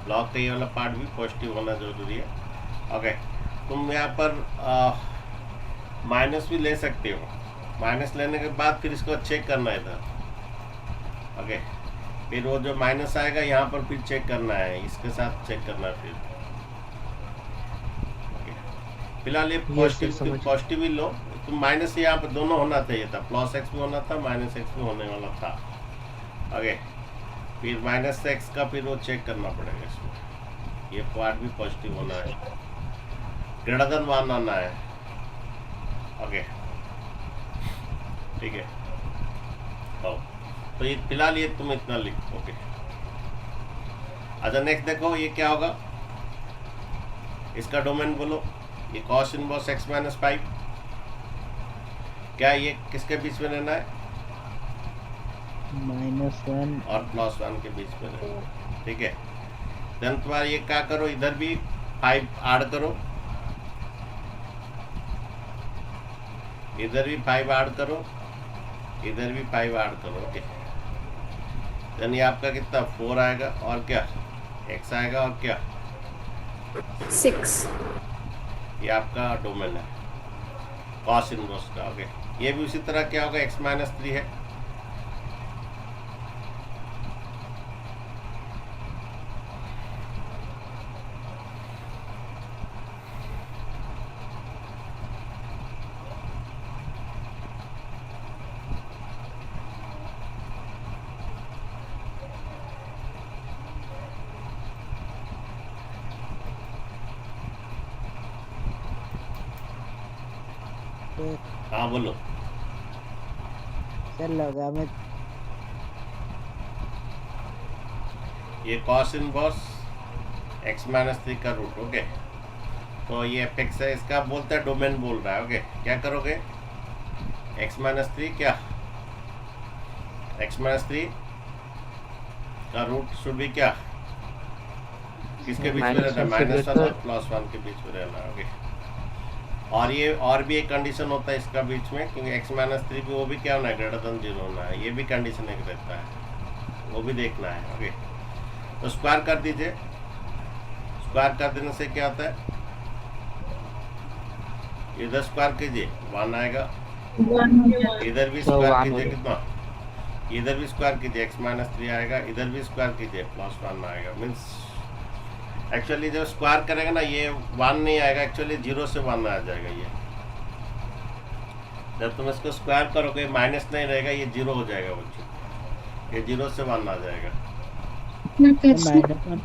S1: लॉग का ये वाला पार्ट भी पॉजिटिव होना जरूरी है, ओके। तुम यहाँ पर माइनस भी ले सकते हो, माइनस लेने के बाद फिर इसको चेक करना है इधर, ओके। फिर वो जो माइनस आएगा यहाँ पर फिर चेक करना है, इसके साथ चेक करना है फिर, ओके। फिलहाल ये पॉजिटिव ही लो तुम, माइनस यहाँ पर दोनों होना चाहिए था, +x भी होना था, -x भी होने वाला था, ओके। फिर -x का फिर वो चेक करना पड़ेगा इसमें, ये पार्ट भी पॉजिटिव होना है, ग्रेटर देन 1 आना है, ओके, ठीक है। तो ये फिलहाल ये तुम इतना लिखो, ओके। अच्छा नेक्स्ट देखो, ये क्या होगा? इसका डोमेन बोलो। ये cos इनवर्स x - 5, क्या ये किसके बीच में रहना है?
S4: -1
S1: और +1 के बीच में रहना है, ठीक है। देन तुम्हारा ये क्या करो, इधर भी 5 ऐड करो, इधर भी 5 ऐड करो, इधर भी 5 ऐड करो, ओके। देन ये आपका कितना 4 आएगा, और क्या x आएगा, और क्या
S5: 6
S1: ये आपका डोमेन है cos इनवर्स का, ओके। ये भी उसी तरह क्या होगा, x - 3 है, हाँ बोलो।
S4: सर लगा मैं
S1: ये cos इनवर्स x - 3 का रूट, ओके। तो ये fx है, इसका बोलता है डोमेन बोल रहा है, ओके। क्या करोगे, x - 3 क्या, x - 3 का रूट शुड भी क्या, किसके बीच में रहना है? -1 और +1 के बीच में रहना है, ओके। और ये और भी एक कंडीशन होता है इसका बीच में, क्योंकि x - 3 भी वो भी क्या होना है? ग्रेटर देन 0 होना है, ये भी कंडीशन एक रहता है, वो भी देखना है, ओके। तो स्क्वायर कर दीजिए, स्क्वायर कर देने से क्या होता है, इधर स्क्वायर कीजिए 1 आएगा, इधर भी
S4: तो
S1: स्क्वायर
S4: 1
S1: कीजिए
S4: हो
S1: कितना, इधर भी स्क्वायर कीजिए x-3 आएगा, इधर भी स्क्वायर कीजिए +1 आएगा। मीन्स एक्चुअली जब स्क्वायर करेगा ना ये 1 नहीं आएगा, एक्चुअली 0 से 1 आ जाएगा। ये जब तुम इसको स्क्वायर करोगे माइनस नहीं रहेगा, ये 0 हो जाएगा बच्चों, ये 0 से 1 आ जाएगा।
S4: -1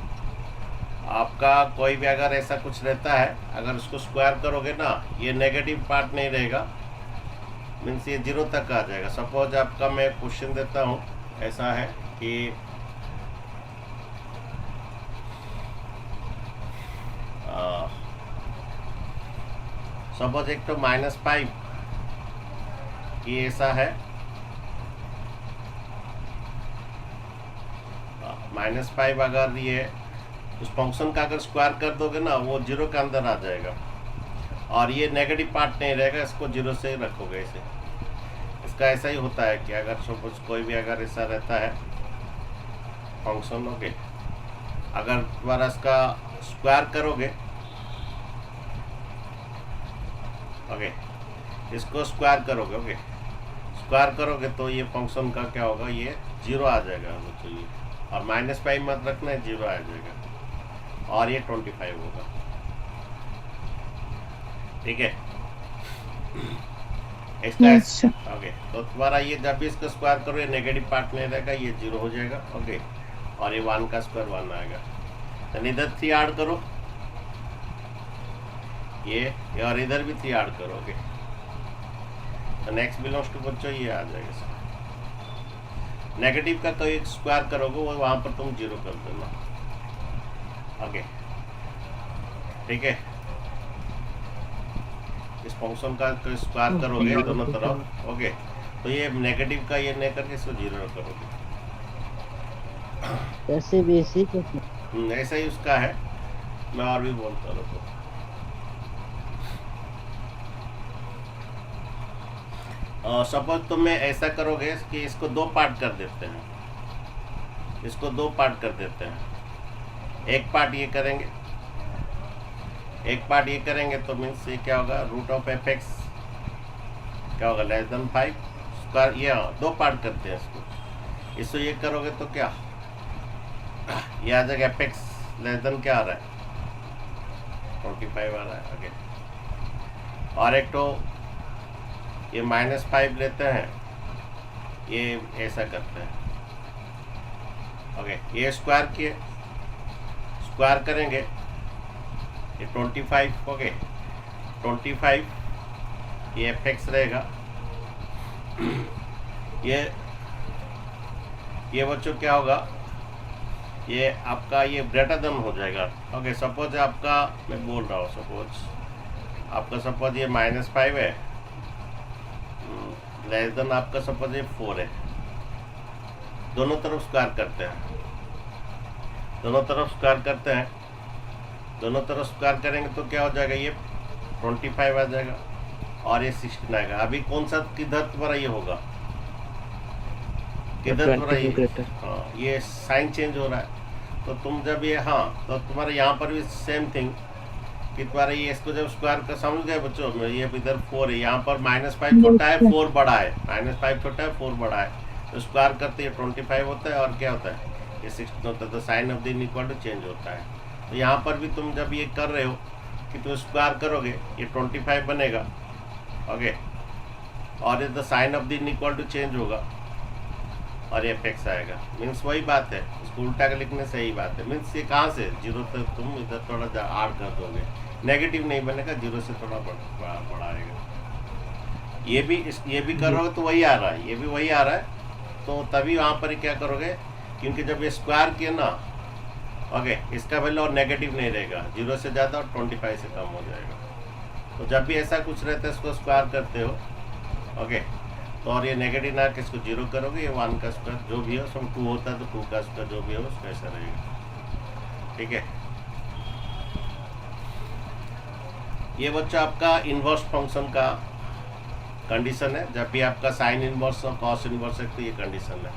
S1: आपका कोई भी अगर ऐसा कुछ रहता है, अगर उसको स्क्वायर करोगे ना, ये नेगेटिव पार्ट नहीं रहेगा, मीन्स ये 0 तक आ जाएगा। सपोज आपका मैं क्वेश्चन देता हूँ, ऐसा है कि सपोज एक तो -5 ये ऐसा है, -5 अगर ये उस फंक्शन का अगर स्क्वायर कर दोगे ना, वो 0 के अंदर आ जाएगा और ये नेगेटिव पार्ट नहीं रहेगा, इसको 0 से ही रखोगे ऐसे। इसका ऐसा ही होता है कि अगर सपोज कोई भी अगर ऐसा रहता है फंक्शन, ओके, अगर तुम्हारा इसका स्क्वायर करोगे, ओके, इसको स्क्वायर करोगे, ओके, स्क्वायर करोगे तो ये फंक्शन का क्या होगा, ये 0 आ जाएगा तो ये, और -5 मत रखना है, 0 आ जाएगा और ये 25 होगा। ठीक है, इसका ओके, तो तुम्हारा ये जब भी इसका स्क्वायर करो ये नेगेटिव पार्ट नहीं रहेगा, ये 0 हो जाएगा, ओके, और ये 1 का स्क्वायर 1 आएगा। तो इधर 3 ऐड करो, ये और इधर भी 3 ऐड करो, ओके, तो नेक्स्ट बिलोंग्स टू बच्चों ये आ जाएगा। नेगेटिव का कोई स्क्वायर करोगे वो वहाँ पर तुम 0 कर देना, ओके, ठीक है। इस फंक्शन का कोई स्क्वायर करोगे दोनों तरफ, ओके, तो ये नेगेटिव का ये नहीं करके इसको 0 करोगे।
S4: ऐसे भी ऐसे
S1: ऐसा ही उसका है, मैं और भी बोलता रहूँ। सपोज तुम ऐसा करोगे कि इसको 2 पार्ट कर देते हैं, इसको 2 पार्ट कर देते हैं, एक पार्ट ये करेंगे, एक पार्ट ये करेंगे, तो मीन्स ये क्या होगा, √f(x) क्या होगा, <5 स्क्वायर, ये 2 पार्ट करते हैं इसको ये करोगे तो क्या ये आ जाएगा, f(x) क्या आ रहा है, 25 आ रहा है, ओके। और एक तो ये -5 लेते हैं, ये ऐसा करते हैं, ओके, ये स्क्वायर किए, स्क्वायर करेंगे, ये 25, ओके, 25 ये f(x) रहेगा, ये बच्चों क्या होगा, ये आपका ये ग्रेटर देन हो जाएगा, ओके। सपोज आपका, मैं बोल रहा हूँ, सपोज आपका सपोज ये -5 है, लेस देन आपका सपोज ये 4 है, दोनों तरफ स्क्वायर करते हैं, दोनों तरफ स्क्वायर करते हैं, दोनों तरफ स्क्वायर करेंगे तो क्या हो जाएगा, ये 25 आ जाएगा और ये 16 आएगा। अभी कौन सा किधर तुम्हारा ये होगा, किधर तुम्हारा ये, हाँ, ये साइन चेंज हो रहा है, तो तुम जब ये, हाँ, तो तुम्हारा यहाँ पर भी सेम थिंग कि तुम्हारा ये इसको जब स्क्वायर का समझ गए बच्चों, ये इधर 4 है, यहाँ पर -5 छोटा है, 4 बड़ा है, -5 छोटा है, 4 बड़ा है, तो स्क्वायर करते हैं 25 होता है, और क्या होता है, ये 16 होता है, तो sign of the inequality change होता है। तो यहाँ पर भी तुम जब ये कर रहे हो कि तुम स्क्वायर करोगे, ये 25 बनेगा, ओके, और ये the sign of the inequality change होगा और ये f(x) आएगा, मीन्स वही बात है, उसको उल्टा कर लिखने से यही बात है। मीन्स ये कहाँ से 0 तक तुम इधर थोड़ा ऐड कर दोगे, नेगेटिव नहीं बनेगा, 0 से थोड़ा बढ़ाएगा। ये भी कर रहे हो तो वही आ रहा है, ये भी वही आ रहा है, तो तभी वहाँ पर क्या करोगे, क्योंकि जब ये स्क्वायर किया ना, ओके, इसका वैल्यू और नेगेटिव नहीं रहेगा, 0 से ज़्यादा और 25 से कम हो जाएगा। तो जब भी ऐसा कुछ रहता है इसको स्क्वायर करते हो, ओके, तो और ये नेगेटिव ना कि इसको 0 करोगे, ये 1 का स्क्वायर जो भी हो, सब 2 होता है तो 2 का स्क्वायर जो भी हो उसका ऐसा रहेगा, ठीक है। ये बच्चा आपका इन्वर्स फंक्शन का कंडीशन है, जब भी आपका साइन इन्वर्स और कॉस इन्वर्स है तो ये कंडीशन है,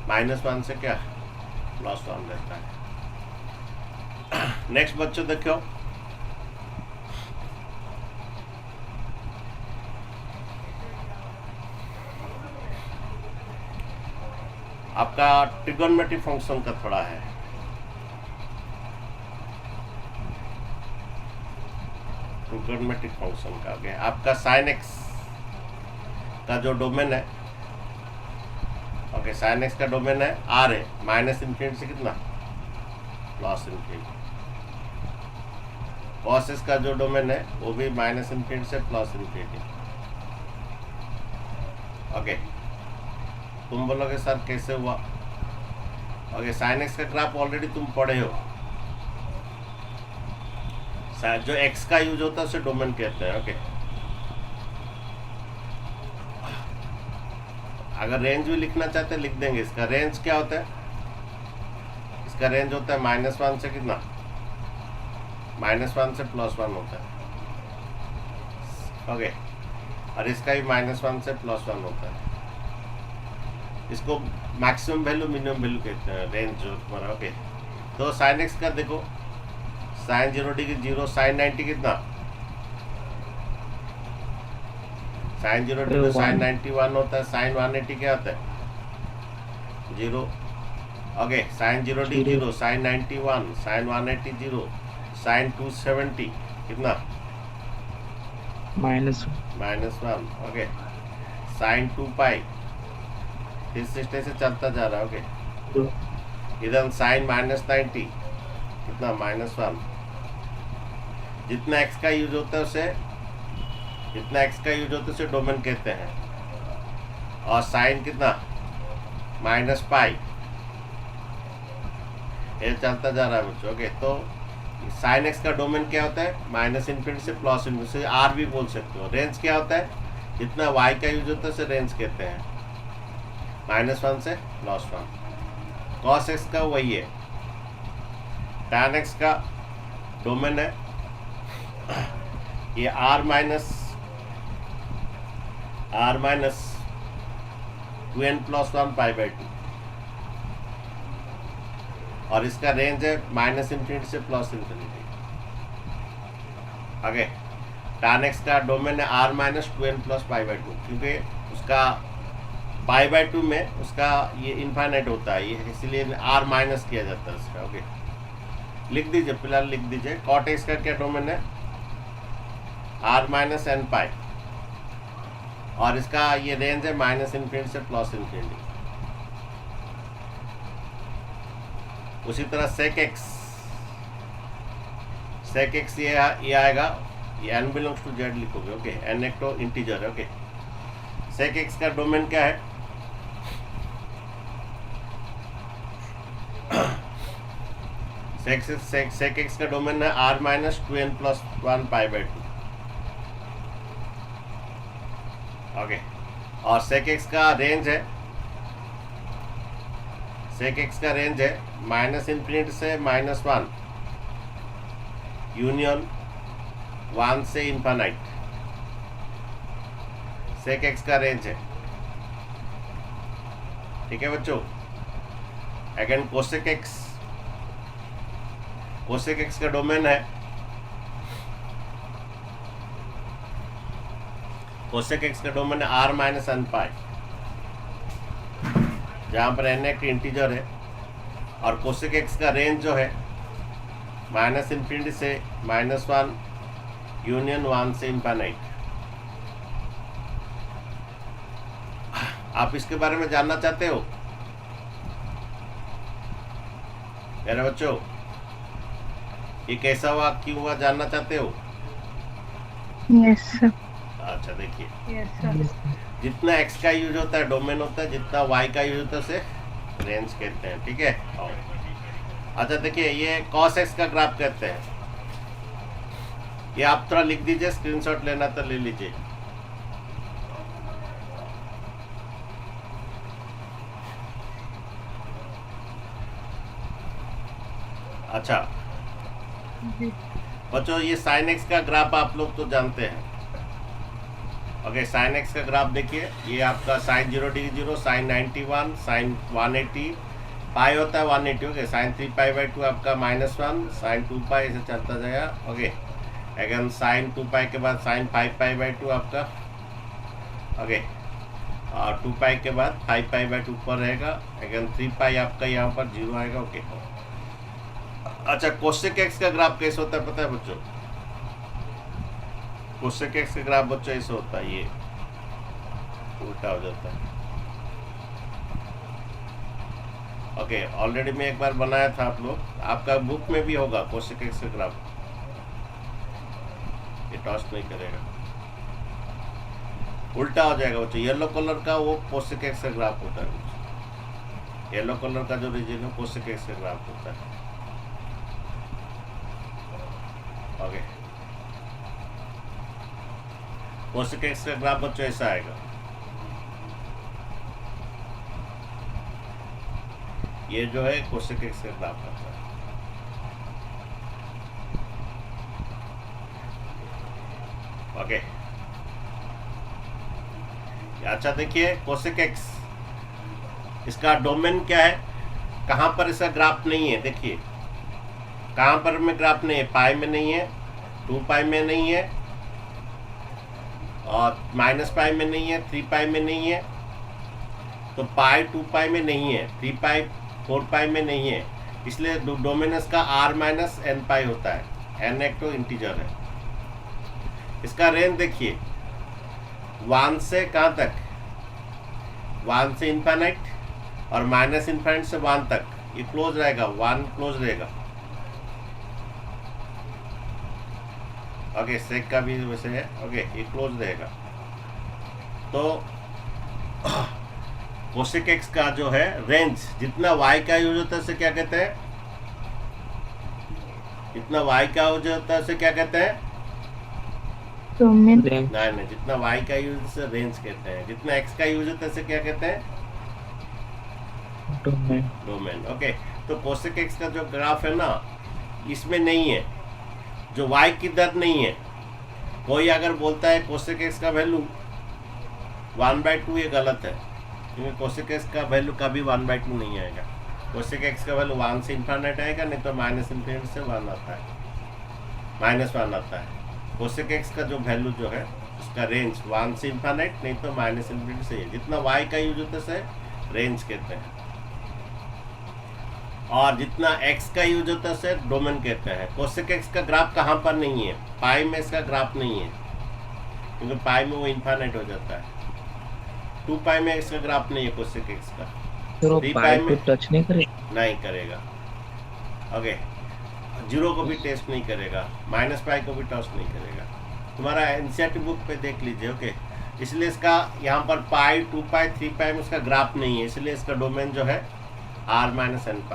S1: -1 से क्या +1 रहता है। नेक्स्ट बच्चों देखो, आपका ट्रिगोनोमेट्रिक फंक्शन का थोड़ा है। ट्रिगोनोमेट्रिक फंक्शन का आगे आपका साइन एक्स का जो डोमेन है, ओके, साइन एक्स का डोमेन है आर है, माइनस इन्फिनिटी से कितना, प्लस इन्फिनिटी। कॉस एक्स का जो डोमेन है वो भी माइनस इन्फिनिटी से प्लस इन्फिनिटी। ओके, तुम बोलोगे सर कैसे हुआ? ओके, साइन एक्स का ग्राफ ऑलरेडी तुम पढ़े हो। जो एक्स का यूज होता है उसे डोमेन कहते हैं। ओके, अगर रेंज भी लिखना चाहते हैं लिख देंगे। इसका रेंज क्या होता है? इसका रेंज होता है -1 से कितना, -1 से +1 होता है। ओके, और इसका भी -1 से +1 होता है। इसको मैक्सिमम वैल्यू मिनिमम वैल्यू कहते हैं, रेंज जो तुम्हारा। ओके, तो साइन एक्स का देखो, साइन 0 डिग्री 0, साइन 90 कितना, साइन 0 डिग्री साइन 91 होता है, साइन 180 क्या होता है 0। Okay, sine 0 degree 0, sine 91, sine 180 0, sine 270 कितना, -1। ओके, साइन 2 पाई इस सिस्टम से चलता जा रहा है। ओके, इधर साइन -90 कितना, -1। जितना एक्स का यूज होता है उसे, जितना एक्स का यूज होता है उसे डोमेन कहते हैं। और साइन कितना, -पाई, ये चलता जा रहा है बच्चों। ओके, तो साइन एक्स का डोमेन क्या होता है, -∞ से +∞ से आर भी बोल सकते हो। रेंज क्या होता है, जितना वाई का यूज होता है उसे रेंज कहते हैं, -1 से +1। कॉस एक्स का वही है। tan एक्स का डोमेन है ये r माइनस 2n+1 π/2, और इसका रेंज है -∞ से +∞। आगे tan x का डोमेन है r - 2n+ π/2, क्योंकि उसका π/2 में उसका ये इनफाइनाइट होता है, ये इसलिए r माइनस किया जाता है इसका। ओके, लिख दीजिए, फिलहाल लिख दीजिए। cot x का क्या डोमेन है, r - n π, और इसका ये रेंज है -∞ से +∞। उसी तरह sec x ये आएगा, ये n बिलोंग्स टू z लिखोगे। ओके, n एक तो इंटीजर है। ओके, sec x का डोमेन क्या है, sec x का डोमेन है r - 2n+1 π/2। ओके, और sec x का रेंज है, sec x का रेंज है -∞ से -1 यूनियन 1 से इनफाइनाइट। sec x का रेंज है, ठीक है बच्चों। अगेन cosec x का डोमेन है, cosec x का डोमेन है r - nπ, जहाँ पर n एक इंटीजर है, और cosec x का रेंज जो है -∞ से -1 यूनियन 1 से इनफाइनाइट। आप इसके बारे में जानना चाहते हो मेरे बच्चों, ये कैसा हुआ, क्यों हुआ, जानना चाहते हो?
S2: Yes sir.
S1: अच्छा, देखिए,
S3: Yes, sir.
S1: जितना x का यूज होता है डोमेन होता है, जितना y का यूज होता है उसे रेंज कहते हैं, ठीक है। अच्छा देखिए, ये cos x का ग्राफ कहते हैं। ये आप थोड़ा लिख दीजिए, स्क्रीनशॉट लेना तो ले लीजिए। अच्छा बच्चों, ये साइन एक्स का ग्राफ आप लोग तो जानते हैं। ओके, साइन एक्स का ग्राफ देखिए, ये आपका साइन 0 डिग्री 0, साइन 91, साइन 180, पाई होता है 180, ओके। साइन 3π/2 आपका -1, साइन 2π ऐसे चलता जाएगा, ओके। अगेन साइन 2π के बाद साइन 5π/2 आपका, ओके। और 2π के बाद 5π/2 ऊपर रहेगा, अगेन 3π आपका यहाँ पर 0 आएगा, ओके। अच्छा, कोसेक एक्स का ग्राफ कैसे होता है पता है बच्चों? कोसेक एक्स का ग्राफ बच्चों ऐसे होता है, ये उल्टा हो जाता है, ओके। ऑलरेडी मैं एक बार बनाया था, आप लोग, आपका बुक में भी होगा कोसेक एक्स का ग्राफ। ये टॉस नहीं करेगा, उल्टा हो जाएगा बच्चों। येलो कलर का वो कोसेक एक्स का ग्राफ होता है बच्चों। येलो कलर का जो रीजन है कोसेक एक्स का ग्राफ होता है, ओके। कोसेक एक्स का ग्राफ बच्चों ऐसा आएगा, ये जो है कोसेक एक्स का ग्राफ आता है, ओके। अच्छा देखिए, कोसेक एक्स इसका डोमेन क्या है, कहाँ पर इसका ग्राफ नहीं है, देखिए कहाँ पर में ग्राफ नहीं है, पाई में नहीं है, 2π में नहीं है, और -π में नहीं है, 3π में नहीं है, तो पाई 2π में नहीं है, 3π 4π में नहीं है, इसलिए डोमेन इसका r-nπ होता है। n एक तो इंटीजर है। इसका रेंज देखिए 1 से कहाँ तक, 1 से इन्फाइनाइट, और -∞ से 1 तक, ये क्लोज रहेगा, 1 क्लोज रहेगा, ओके। सेक का भी वैसे है, ओके, ये क्लोज रहेगा। तो कोसेक एक्स का जो है रेंज जितना y का यूज होता है उसे क्या कहते हैं, जितना y का यूज होता है उसे क्या कहते हैं,
S2: डोमेन।
S1: नहीं, जितना y का यूज से रेंज कहते हैं, जितना x का यूज होता है उसे क्या कहते हैं, डोमेन, ओके। तो कोसेक एक्स का जो ग्राफ है ना, इसमें नहीं है, जो y की दर नहीं है। कोई अगर बोलता है कोसेक एक्स का वैल्यू 1/2, ये गलत है, क्योंकि कोसेक एक्स का वैल्यू कभी 1/2 नहीं आएगा। कोसेक एक्स का वैल्यू 1 से इन्फाइनाइट आएगा, नहीं तो -∞ से 1 आता है, -1 आता है। कोसेक एक्स का जो वैल्यू जो है उसका रेंज 1 से इन्फाइनाइट, नहीं तो -∞ से है। जितना y का यूज होता है उसे रेंज कहते हैं, और जितना x का यूज होता है उसे डोमेन कहते हैं। कोसेक एक्स का ग्राफ कहाँ पर नहीं है, पाई में इसका ग्राफ नहीं है, क्योंकि पाई में वो इन्फाइनाइट हो जाता है। 2π में इसका ग्राफ नहीं है कोसेक एक्स का, 3π में
S6: टच नहीं करेगा,
S1: नहीं करेगा, ओके। 0 को भी टेस्ट नहीं करेगा, -π को भी टच नहीं करेगा। तुम्हारा एनसीईआरटी बुक पे देख लीजिए, ओके। इसलिए इसका यहाँ पर पाई 2π 3π में इसका ग्राफ नहीं है, इसलिए इसका डोमेन जो है r-nπ।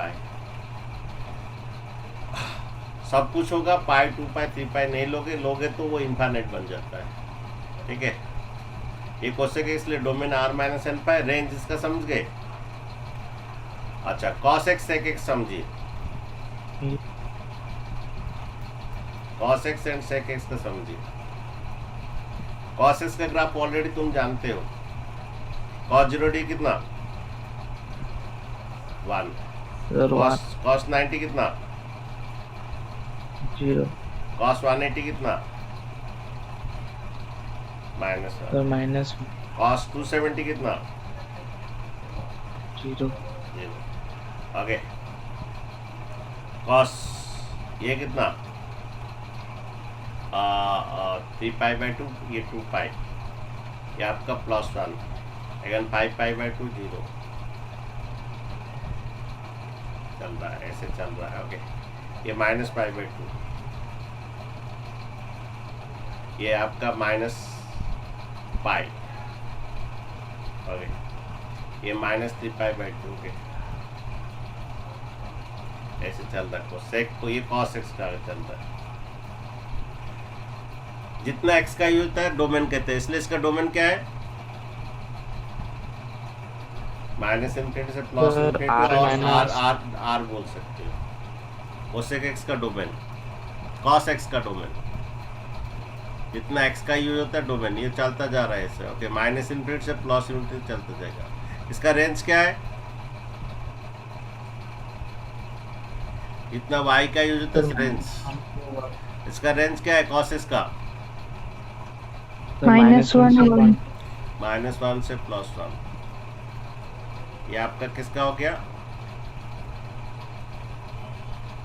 S1: सब कुछ होगा, पाई 2π 3π नहीं लोगे तो वो इन्फाइनाइट बन जाता है, ठीक है। ये कोसेक एक्स लिए डोमेन r-nπ, रेंज इसका समझ गए। अच्छा, cos x sec x समझिए, cos x and sec x का समझिए। cos x का ग्राफ ऑलरेडी तुम जानते हो, cos 0t कितना 1, cos 90 कितना
S6: 0,
S1: cos 180 कितना -1, cos 270 कितना
S6: 0,
S1: ओके। cos ये कितना 3π/2, ये 2π, ये आपका +1, अगेन 5π/2 0 चल रहा है, ऐसे चल रहा है, ओके। ये -π/2, ये आपका -π, ओके। ये -3π/2, ओके, ऐसे चल रहा है कोसेक, तो ये cos x का चल रहा है। जितना x का यूज होता है डोमेन कहते हैं, इसलिए इसका डोमेन क्या है, -∞ से +∞ और r बोल सकते हो। कोसेक x का डोमेन, cos x का डोमेन, जितना x का यूज होता है डोमेन, ये चलता जा रहा है ऐसे, ओके। -∞ से +∞ चलता जाएगा। इसका रेंज क्या है, जितना वाई का यूज होता है रेंज, इसका रेंज क्या है कॉस इसका?
S2: -1
S1: -1 से +1। ये आपका किसका हो गया?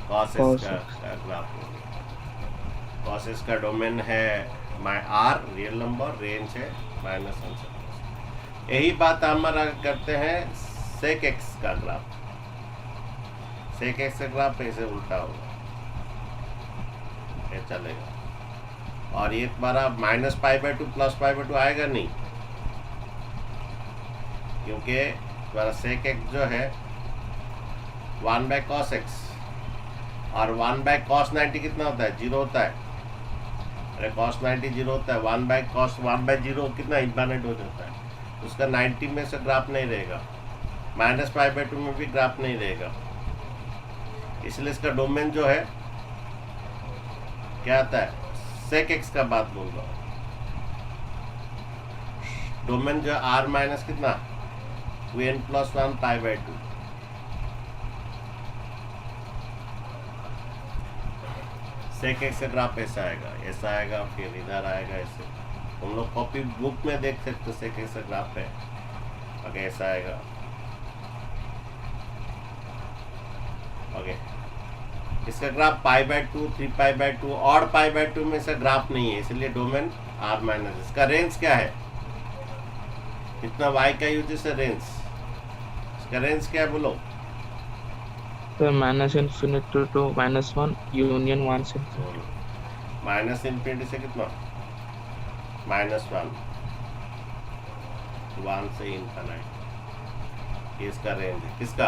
S1: कॉस इसका का ग्राफ हो गया। कॉस इसका डोमेन है आर रियल नंबर, रेंज है -1 से +1। यही बात हमारा करते हैं सेक एक्स का ग्राफ। सेक एक्स का ग्राफ ऐसे उल्टा होगा, ये चलेगा। और ये तुम्हारा -π/2 +π/2 आएगा नहीं, क्योंकि तुम्हारा सेक एक्स जो है 1/cos x, और 1/cos 90 कितना होता है? 0 होता है। अरे cos 90 0 होता है, 1/cos 1/0 कितना इन्फिनिट हो जाता है। उसका 90 में से ग्राफ नहीं रहेगा, -π/2 में भी ग्राफ नहीं रहेगा। इसलिए इसका डोमेन जो है क्या आता है? सेक एक्स का बात बोल रहा हूँ। डोमेन जो r माइनस कितना 2n+1 π/2। सेक एक्स का ग्राफ ऐसा आएगा, ऐसा आएगा, फिर इधर आएगा ऐसे। तुम लोग कॉपी बुक में देख सकते हो, सेक एक्स का ग्राफ है, ओके ऐसा आएगा, ओके। इसका ग्राफ π/2 3π/2 और π/2 में से ग्राफ नहीं है, इसलिए डोमेन r माइनस। इसका रेंज क्या है? इतना y का यूज है रेंज, इसका रेंज क्या है बोलो?
S6: सर -∞ to -1 यूनियन 1 से
S1: -∞ से कितना? -1 1 से इनफाइनाइट। ये इसका रेंज है, किसका?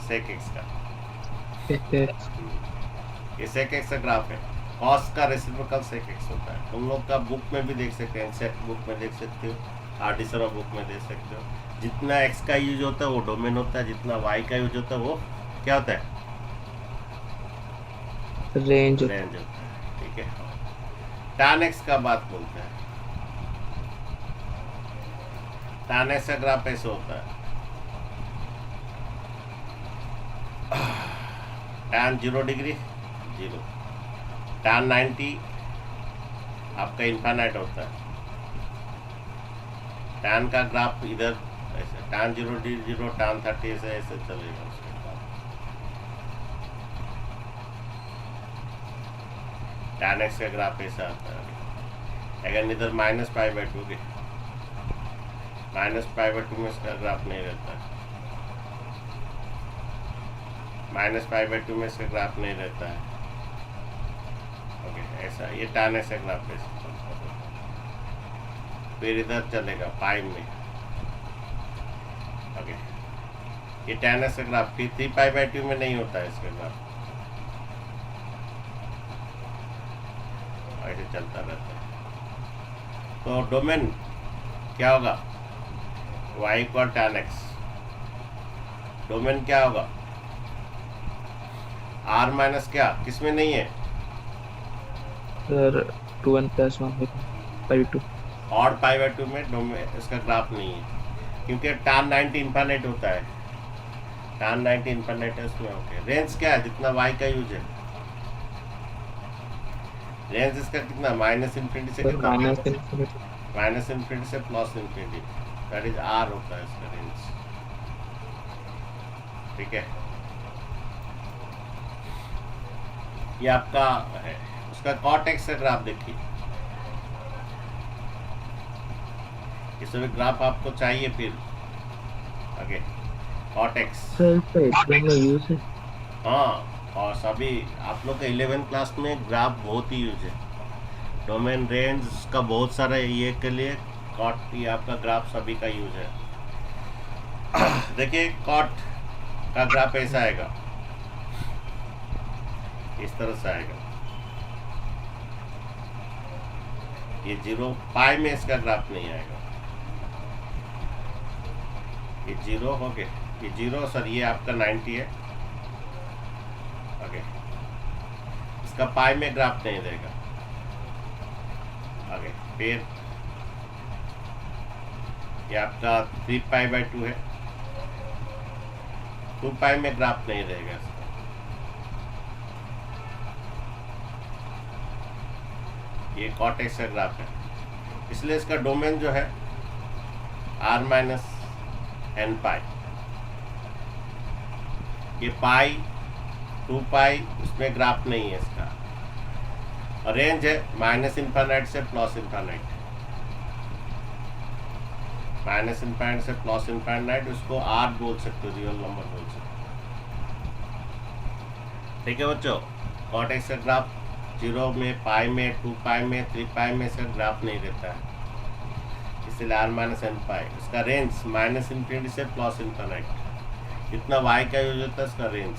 S1: सेक एक्स का। ये सेक एक्स का ग्राफ है। कॉस का रेसिप्रोकल सेक एक्स होता है। तुम लोग का बुक में भी देख सकते हैं, सेट बुक में देख सकते हो, आर्टिसरा बुक में देख सकते हो। जितना एक्स का यूज होता है वो डोमेन होता है, जितना वाई का यूज होता है वो क्या होता है?
S6: रेंज
S1: होता है, ठीक है। tan एक्स का बात बोलते हैं। tan एक्स का ग्राफ ऐसे होता है, tan 0 डिग्री 0, tan 90 आपका इन्फाइनाइट होता है। tan का ग्राफ इधर ऐसे, tan 0 डिग्री 0, tan 30 ऐसे ऐसे चलेगा। उसके बाद tan एक्स का ग्राफ ऐसा आता है। अगर इधर -π/2 के -π/2 में इसका ग्राफ नहीं रहता है, -π/2 में इसका ग्राफ नहीं रहता है, ओके ऐसा। ये tan एक्स का ग्राफ ऐसा, फिर इधर चलेगा पाई में, ओके। ये tan एक्स का ग्राफ फिर 3π/2 में नहीं होता है इसका ग्राफ, ऐसे चलता रहता है। तो डोमेन क्या होगा? y = tan x। डोमेन क्या होगा? r माइनस क्या किसमें नहीं है?
S6: सर 2n+1/2
S1: और π/2 में डोमेन इसका ग्राफ नहीं है, क्योंकि tan 90 इन्फिनिट होता है। tan 90 इन्फिनिट है उसमें, ओके। रेंज क्या है? जितना y का यूज है, रेंज इसका कितना? -∞ से कितना? -∞ से +∞, दैट इज r होता है इसका रेंज, ठीक है। ये आपका है। उसका cot x का ग्राफ देखिए, ये सभी ग्राफ आपको चाहिए फिर, okay. cot x,
S6: sir exam में यूज है।
S1: हाँ, और सभी आप लोग का 11th क्लास में ग्राफ बहुत ही यूज है। डोमेन रेंज का बहुत सारा ये के लिए कॉट, ये आपका ग्राफ सभी का यूज है। देखिए कॉट का ग्राफ ऐसा आएगा, इस तरह से आएगा। ये 0 पाई में इसका ग्राफ नहीं आएगा, ये 0 हो गया, ये 0 सर, ये आपका 90 है, ओके। इसका पाई में ग्राफ नहीं देगा, ओके। फिर ये आपका 3π/2 है, 2 पाई में ग्राफ नहीं रहेगा इसका, ये कॉट एक्स का ग्राफ है, इसलिए इसका डोमेन जो है r माइनस एन पाई, ये पाई 2 पाई उसमें ग्राफ नहीं है इसका, और रेंज है माइनस इन्फानाइट से प्लस इन्फानाइट, माइनस इन्फानाइट से प्लस इन्फानाइट, उसको r बोल सकते हो, रियल नंबर बोल सकते हो। ठीक है बच्चों, कॉट एक्स का ग्राफ 0 में, पाई में, 2 पाई में, 3 पाई में इसका ग्राफ नहीं रहता है, इसलिए r माइनस एन पाई, इसका रेंज माइनस इन्फिनिटी से प्लस इन्फानाइट, इतना y का यूज होता है इसका रेंज।